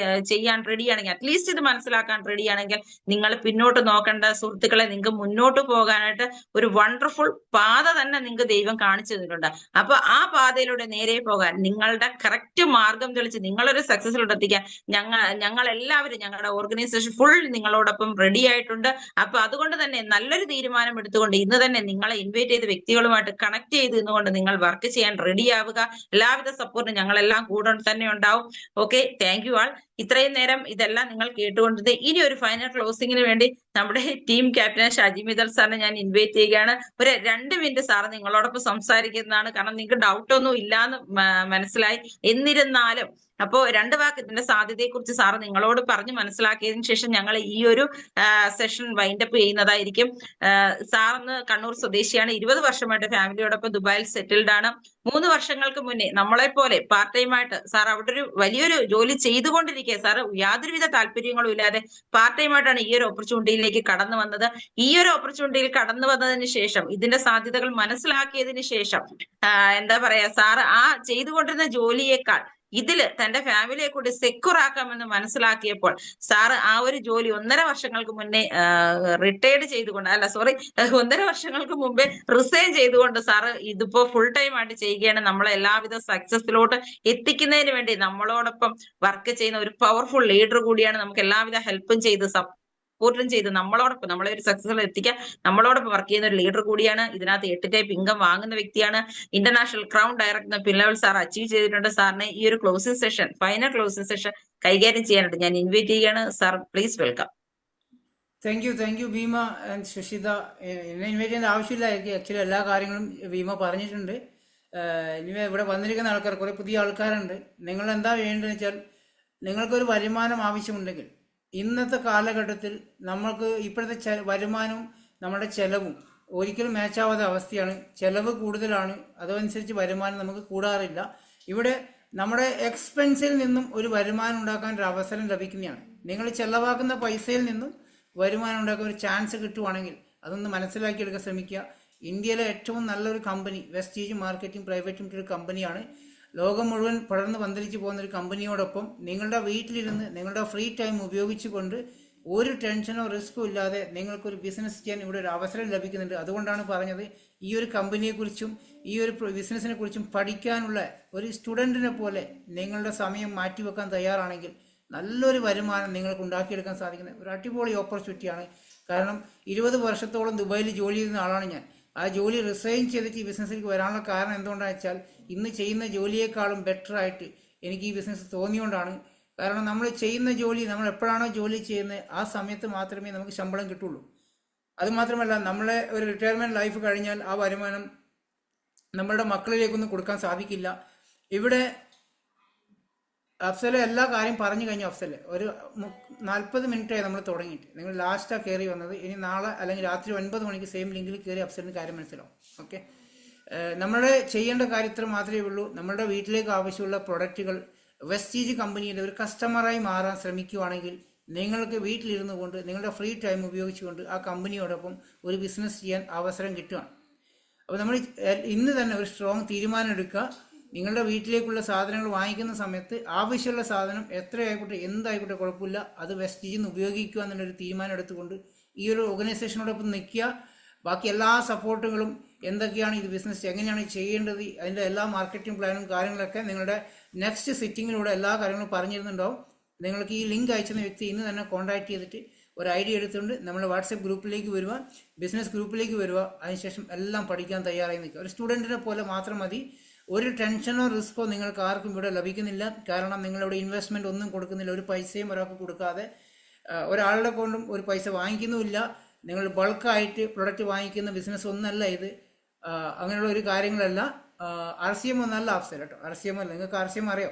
Speaker 2: ചെയ്യാൻ റെഡിയാണെങ്കിൽ, അറ്റ്ലീസ്റ്റ് ഇത് മനസ്സിലാക്കാൻ റെഡിയാണെങ്കിൽ, നിങ്ങൾ പിന്നോട്ട് നോക്കേണ്ട സുഹൃത്തുക്കളെ, നിങ്ങൾക്ക് മുന്നോട്ട് പോകാനായിട്ട് ഒരു വണ്ടർഫുൾ പാത തന്നെ നിങ്ങൾക്ക് ദൈവം കാണിച്ചു തന്നിട്ടുണ്ട്. അപ്പൊ ആ പാതയിലൂടെ നേരെ പോകാൻ നിങ്ങളുടെ കറക്റ്റ് മാർഗം തെളിച്ച് നിങ്ങളൊരു സക്സസിലോട്ട് എത്തിക്കാൻ ഞങ്ങൾ എല്ലാവരും, ഞങ്ങളുടെ ഓർഗനൈസേഷൻ ഫുൾ നിങ്ങളോടൊപ്പം റെഡി ആയിട്ടുണ്ട്. അപ്പൊ അതുകൊണ്ട് തന്നെ നല്ലൊരു തീരുമാനം എടുത്തുകൊണ്ട് ഇന്ന് തന്നെ നിങ്ങളെ ഇൻവൈറ്റ് ചെയ്ത വ്യക്തികളുമായിട്ട് കണക്ട് ചെയ്ത് നിന്നുകൊണ്ട് നിങ്ങൾ വർക്ക് ചെയ്യാൻ റെഡി ആവുക. എല്ലാവിധ സപ്പോർട്ടും ഞങ്ങളെല്ലാം കൂടെ തന്നെ ഉണ്ടാവും. Okay, thank you all. ഇത്രയും നേരം ഇതെല്ലാം നിങ്ങൾ കേട്ടുകൊണ്ടത്. ഇനി ഒരു ഫൈനൽ ക്ലോസിംഗിന് വേണ്ടി നമ്മുടെ ടീം ക്യാപ്റ്റൻ ഷാജി മിതൽ സാറിനെ ഞാൻ ഇൻവൈറ്റ് ചെയ്യുകയാണ്. ഒരു 2 മിനിറ്റ് സാർ നിങ്ങളോടൊപ്പം സംസാരിക്കുന്നതാണ്. കാരണം നിങ്ങൾക്ക് ഡൗട്ട് ഒന്നും ഇല്ലാന്ന് മനസ്സിലായി. എന്നിരുന്നാലും അപ്പോ 2 വാക്ക് ഇതിന്റെ സാധ്യതയെക്കുറിച്ച് സാർ നിങ്ങളോട് പറഞ്ഞ് മനസ്സിലാക്കിയതിനു ശേഷം ഞങ്ങൾ ഈ ഒരു സെഷൻ വൈൻഡപ്പ് ചെയ്യുന്നതായിരിക്കും. സാറിന്ന് കണ്ണൂർ സ്വദേശിയാണ്. 20 വർഷമായിട്ട് ഫാമിലിയോടൊപ്പം ദുബായിൽ സെറ്റിൽഡ് ആണ്. 3 വർഷങ്ങൾക്ക് മുന്നേ നമ്മളെ പോലെ പാർട്ട് ടൈം ആയിട്ട് സാർ അവിടെ ഒരു വലിയൊരു ജോലി ചെയ്തുകൊണ്ടിരിക്കുക സാർ യാതൊരുവിധ താല്പര്യങ്ങളും ഇല്ലാതെ പാർട്ട് ടൈം ആയിട്ടാണ് ഈ ഒരു ഓപ്പർച്യൂണിറ്റിയിലേക്ക് കടന്നു വന്നത്. ഈ ഒരു ഓപ്പർച്യൂണിറ്റിയിൽ കടന്നു വന്നതിന് ശേഷം ഇതിന്റെ സാധ്യതകൾ മനസ്സിലാക്കിയതിന് ശേഷം എന്താ പറയാ സാർ ആ ചെയ്തുകൊണ്ടിരുന്ന ജോലിയേക്കാൾ ഇതില് തന്റെ ഫാമിലിയെ കൂടി സെക്യൂർ ആക്കാമെന്ന് മനസ്സിലാക്കിയപ്പോൾ സാറ് ആ ഒരു ജോലി 1.5 വർഷങ്ങൾക്ക് മുന്നേ റിട്ടയർഡ് ചെയ്തുകൊണ്ട് 1.5 വർഷങ്ങൾക്ക് മുമ്പേ റിസൈൻ ചെയ്തുകൊണ്ട് സാറ് ഇതിപ്പോ ഫുൾ ടൈം ആയിട്ട് ചെയ്യുകയാണ്. നമ്മളെ എല്ലാവിധ സക്സസിലോട്ട് എത്തിക്കുന്നതിന് വേണ്ടി നമ്മളോടൊപ്പം വർക്ക് ചെയ്യുന്ന ഒരു പവർഫുൾ ലീഡർ കൂടിയാണ്. നമുക്ക് എല്ലാവിധ ഹെൽപ്പും ചെയ്ത് സപ്പോർട്ടും ചെയ്ത് നമ്മളോടൊപ്പം നമ്മളെ ഒരു സക്സസിൽ എത്തിക്കാൻ നമ്മളോടൊപ്പം വർക്ക് ചെയ്യുന്ന ഒരു ലീഡർ കൂടിയാണ്. ഇതിനകത്ത് 8 ടൈപ്പ് ഇൻകം വാങ്ങുന്ന വ്യക്തിയാണ്. International crown director pin level sir achieve ചെയ്തിട്ടുണ്ട്. സാറിനെ ഈ ഒരു closing session final closing session കൈകാര്യം ചെയ്യാനായിട്ട് ഞാൻ ഇൻവൈറ്റ് ചെയ്യുകയാണ്. Sir please welcome.
Speaker 6: Thank you Bheema and Sushita. എന്നെ ഇൻവൈറ്റ് ചെയ്യേണ്ട ആവശ്യമില്ലായിരിക്കും. ആക്ച്വലി എല്ലാ കാര്യങ്ങളും ഭീമ പറഞ്ഞിട്ടുണ്ട്. ഇനി ഇവിടെ വന്നിരിക്കുന്ന ആൾക്കാർ കുറെ പുതിയ ആൾക്കാരുണ്ട്. നിങ്ങൾ എന്താ വേണ്ടതെന്ന് വെച്ചാൽ നിങ്ങൾക്കൊരു വരുമാനം ആവശ്യമുണ്ടെങ്കിൽ ഇന്നത്തെ കാലഘട്ടത്തിൽ നമ്മൾക്ക് ഇപ്പോഴത്തെ വരുമാനവും നമ്മുടെ ചെലവും ഒരിക്കലും മാച്ചാവാത്ത അവസ്ഥയാണ്. ചെലവ് കൂടുതലാണ്, അതനുസരിച്ച് വരുമാനം നമുക്ക് കൂടാറില്ല. ഇവിടെ നമ്മുടെ എക്സ്പെൻസിൽ നിന്നും ഒരു വരുമാനം ഉണ്ടാക്കാൻ ഒരു അവസരം ലഭിക്കുന്നതാണ്. നിങ്ങൾ ചെലവാക്കുന്ന പൈസയിൽ നിന്നും വരുമാനം ഉണ്ടാക്കാൻ ഒരു ചാൻസ് കിട്ടുവാണെങ്കിൽ അതൊന്ന് മനസ്സിലാക്കിയെടുക്കാൻ ശ്രമിക്കുക. ഇന്ത്യയിലെ ഏറ്റവും നല്ലൊരു company Vestige marketing private limited കമ്പനിയാണ്. ലോകം മുഴുവൻ പടർന്ന് പന്തലിച്ച് പോകുന്ന ഒരു കമ്പനിയോടൊപ്പം നിങ്ങളുടെ വീട്ടിലിരുന്ന് നിങ്ങളുടെ ഫ്രീ ടൈം ഉപയോഗിച്ചുകൊണ്ട് ഒരു ടെൻഷനോ റിസ്കോ ഇല്ലാതെ നിങ്ങൾക്കൊരു ബിസിനസ് ചെയ്യാൻ ഇവിടെ ഒരു അവസരം ലഭിക്കുന്നുണ്ട്. അതുകൊണ്ടാണ് പറഞ്ഞത് ഈ ഒരു കമ്പനിയെക്കുറിച്ചും ഈ ഒരു ബിസിനസ്സിനെ കുറിച്ചും പഠിക്കാനുള്ള ഒരു സ്റ്റുഡൻറ്റിനെ പോലെ നിങ്ങളുടെ സമയം മാറ്റിവെക്കാൻ തയ്യാറാണെങ്കിൽ നല്ലൊരു വരുമാനം നിങ്ങൾക്ക് ഉണ്ടാക്കിയെടുക്കാൻ സാധിക്കുന്ന ഒരു അടിപൊളി ഓപ്പർച്യൂണിറ്റിയാണ്. കാരണം 20 വർഷത്തോളം ദുബായിൽ ജോലി ചെയ്യുന്ന ആളാണ് ഞാൻ. ആ ജോലി റിസൈൻ ചെയ്തിട്ട് ഈ ബിസിനസ്സിലേക്ക് വരാനുള്ള കാരണം എന്തുകൊണ്ടാണെന്ന് വെച്ചാൽ ഇന്ന് ചെയ്യുന്ന ജോലിയേക്കാളും ബെറ്റർ ആയിട്ട് എനിക്ക് ഈ ബിസിനസ് തോന്നിയോണ്ടാണ്. കാരണം നമ്മൾ ചെയ്യുന്ന ജോലി നമ്മൾ എപ്പോഴാണോ ജോലി ചെയ്യുന്നത് ആ സമയത്ത് മാത്രമേ നമുക്ക് ശമ്പളം കിട്ടുള്ളൂ. അതുമാത്രമല്ല നമ്മളെ ഒരു റിട്ടയർമെൻറ്റ് ലൈഫ് കഴിഞ്ഞാൽ ആ വരുമാനം നമ്മളുടെ മക്കളിലേക്കൊന്നും കൊടുക്കാൻ സാധിക്കില്ല. ഇവിടെ അഫ്സല് എല്ലാ കാര്യം പറഞ്ഞു കഴിഞ്ഞു. അഫ്സല് ഒരു 40 മിനിറ്റായി നമ്മൾ തുടങ്ങിയിട്ട്. നിങ്ങൾ ലാസ്റ്റാണ് കയറി വന്നത്. ഇനി നാളെ അല്ലെങ്കിൽ രാത്രി 9 മണിക്ക് സെയിം ലിങ്കിൽ കയറി അഫ്സലിന് കാര്യം മനസ്സിലാവും. ഓക്കെ, നമ്മൾ ചെയ്യേണ്ട കാര്യം ഇത്ര മാത്രമേ ഉള്ളൂ. നമ്മളുടെ വീട്ടിലേക്ക് ആവശ്യമുള്ള പ്രൊഡക്റ്റുകൾ വെസ്റ്റീജ് കമ്പനിയുടെ ഒരു കസ്റ്റമറായി മാറാൻ ശ്രമിക്കുകയാണെങ്കിൽ നിങ്ങൾക്ക് വീട്ടിലിരുന്നു കൊണ്ട് നിങ്ങളുടെ ഫ്രീ ടൈം ഉപയോഗിച്ചുകൊണ്ട് ആ കമ്പനിയോടൊപ്പം ഒരു ബിസിനസ് ചെയ്യാൻ അവസരം കിട്ടുകയാണ്. അപ്പോൾ നമ്മൾ ഇന്ന് തന്നെ ഒരു സ്ട്രോങ് തീരുമാനം എടുക്കുക. നിങ്ങളുടെ വീട്ടിലേക്കുള്ള സാധനങ്ങൾ വാങ്ങിക്കുന്ന സമയത്ത് ആവശ്യമുള്ള സാധനം എത്രയായിക്കോട്ടെ എന്തായിക്കോട്ടെ കുഴപ്പമില്ല, അത് വെസ്റ്റീജിൽ നിന്ന് ഉപയോഗിക്കുക എന്നുള്ളൊരു തീരുമാനം എടുത്തുകൊണ്ട് ഈ ഒരു ഓർഗനൈസേഷനോടൊപ്പം നിൽക്കുക. ബാക്കി എല്ലാ സപ്പോർട്ടുകളും എന്തൊക്കെയാണ്, ഇത് ബിസിനസ് എങ്ങനെയാണ് ചെയ്യേണ്ടത്, അതിൻ്റെ എല്ലാ മാർക്കറ്റിംഗ് പ്ലാനും കാര്യങ്ങളൊക്കെ നിങ്ങളുടെ നെക്സ്റ്റ് സിറ്റിങ്ങിലൂടെ എല്ലാ കാര്യങ്ങളും പറഞ്ഞിരുന്നുണ്ടാവും. നിങ്ങൾക്ക് ഈ ലിങ്ക് അയച്ചുന്ന വ്യക്തി ഇന്ന് തന്നെ കോൺടാക്ട് ചെയ്തിട്ട് ഒരു ഐഡിയ എടുത്തുകൊണ്ട് നമ്മൾ വാട്സപ്പ് ഗ്രൂപ്പിലേക്ക് വരിക, ബിസിനസ് ഗ്രൂപ്പിലേക്ക് വരിക. അതിനുശേഷം എല്ലാം പഠിക്കാൻ തയ്യാറായി നിൽക്കുക. ഒരു സ്റ്റുഡൻറ്റിനെ പോലെ മാത്രം മതി. ഒരു ടെൻഷനോ റിസ്കോ നിങ്ങൾക്ക് ആർക്കും ഇവിടെ ലഭിക്കുന്നില്ല. കാരണം നിങ്ങളിവിടെ ഇൻവെസ്റ്റ്മെൻറ്റ് ഒന്നും കൊടുക്കുന്നില്ല. ഒരു പൈസയും ഒരാൾക്ക് കൊടുക്കാതെ ഒരാളുടെ കൊണ്ടും ഒരു പൈസ വാങ്ങിക്കുന്നുമില്ല. നിങ്ങൾ ബൾക്കായിട്ട് പ്രൊഡക്റ്റ് വാങ്ങിക്കുന്ന ബിസിനസ് ഒന്നല്ല ഇത്. അങ്ങനെയുള്ള ഒരു കാര്യങ്ങളല്ല. RCM ഒന്നല്ല അഫ്സൽ കേട്ടോ, RCM അല്ല. നിങ്ങൾക്ക് RCM അറിയോ?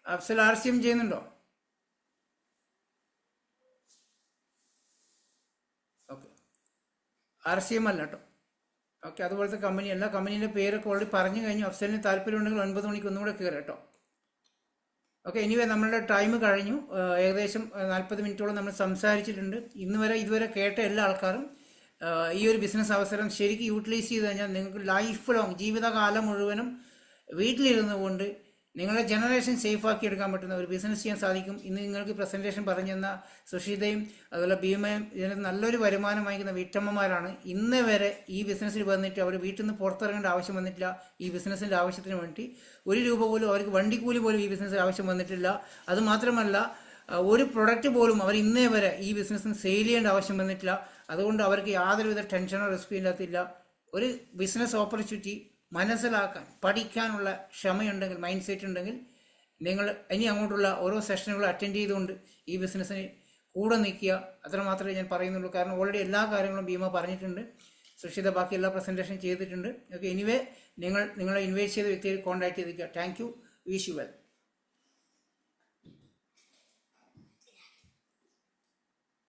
Speaker 6: അഫ്സൽ RCM ചെയ്യുന്നുണ്ടോ? ഓക്കെ, RCM അല്ല കേട്ടോ. ഓക്കെ, അതുപോലത്തെ കമ്പനിയല്ല. കമ്പനീൻ്റെ പേരൊക്കെ ഓൾറെഡി പറഞ്ഞു കഴിഞ്ഞു. അഫ്സലിന് താല്പര്യമുണ്ടെങ്കിൽ 9 മണിക്ക് ഒന്നും കൂടെ കയറി കേട്ടോ. ഓക്കെ, എനിവേ നമ്മളുടെ ടൈം കഴിഞ്ഞു. ഏകദേശം 40 മിനിറ്റോളം നമ്മൾ സംസാരിച്ചിട്ടുണ്ട്. ഇതുവരെ കേട്ട എല്ലാ ആൾക്കാരും ഈ ഒരു ബിസിനസ് അവസരം ശരിക്കും യൂട്ടിലൈസ് ചെയ്ത് കഴിഞ്ഞാൽ നിങ്ങൾക്ക് ലൈഫ് ലോങ് ജീവിതകാലം മുഴുവനും വീട്ടിലിരുന്നു കൊണ്ട് നിങ്ങളുടെ ജനറേഷൻ സേഫ് ആക്കി എടുക്കാൻ പറ്റുന്ന ഒരു ബിസിനസ് ചെയ്യാൻ സാധിക്കും. ഇന്ന് നിങ്ങൾക്ക് പ്രസൻറ്റേഷൻ പറഞ്ഞു തന്ന സുഷിതയും അതുപോലെ ഭീമയും ഇതിന് നല്ലൊരു വരുമാനം വാങ്ങിക്കുന്ന വീട്ടമ്മമാരാണ്. ഇന്ന് വരെ ഈ ബിസിനസ്സിൽ വന്നിട്ട് അവർ വീട്ടിൽ നിന്ന് പുറത്തിറങ്ങേണ്ട ആവശ്യം വന്നിട്ടില്ല. ഈ ബിസിനസ്സിൻ്റെ ആവശ്യത്തിന് വേണ്ടി 1 രൂപ പോലും അവർക്ക് വണ്ടിക്കൂലി പോലും ഈ ബിസിനസ്സിൽ ആവശ്യം വന്നിട്ടില്ല. അതുമാത്രമല്ല ഒരു പ്രൊഡക്റ്റ് പോലും അവർ ഇന്നേ വരെ ഈ ബിസിനസ്സിന് സെയിൽ ചെയ്യേണ്ട ആവശ്യം വന്നിട്ടില്ല. അതുകൊണ്ട് അവർക്ക് യാതൊരുവിധ ടെൻഷനോ റിസ്കോ ഇല്ലാത്തില്ല. ഒരു ബിസിനസ് ഓപ്പർച്യൂണിറ്റി മനസ്സിലാക്കാൻ പഠിക്കാനുള്ള ക്ഷമയുണ്ടെങ്കിൽ, മൈൻഡ് സെറ്റ് ഉണ്ടെങ്കിൽ നിങ്ങൾ ഇനി അങ്ങോട്ടുള്ള ഓരോ സെഷനുകളും അറ്റൻഡ് ചെയ്തുകൊണ്ട് ഈ ബിസിനസ്സിന് കൂടെ നിൽക്കുക. അത്ര മാത്രമേ ഞാൻ പറയുന്നുള്ളൂ. കാരണം ഓൾറെഡി എല്ലാ കാര്യങ്ങളും ഭീമ പറഞ്ഞിട്ടുണ്ട്. സുഷിത ബാക്കി എല്ലാ പ്രസൻറ്റേഷൻ ചെയ്തിട്ടുണ്ട്. ഓക്കെ, എനിവേ നിങ്ങളെ ഇൻവൈറ്റ് ചെയ്ത വ്യക്തിയെ കോൺടാക്ട് ചെയ്തിരിക്കുക. Thank you. Wish you well.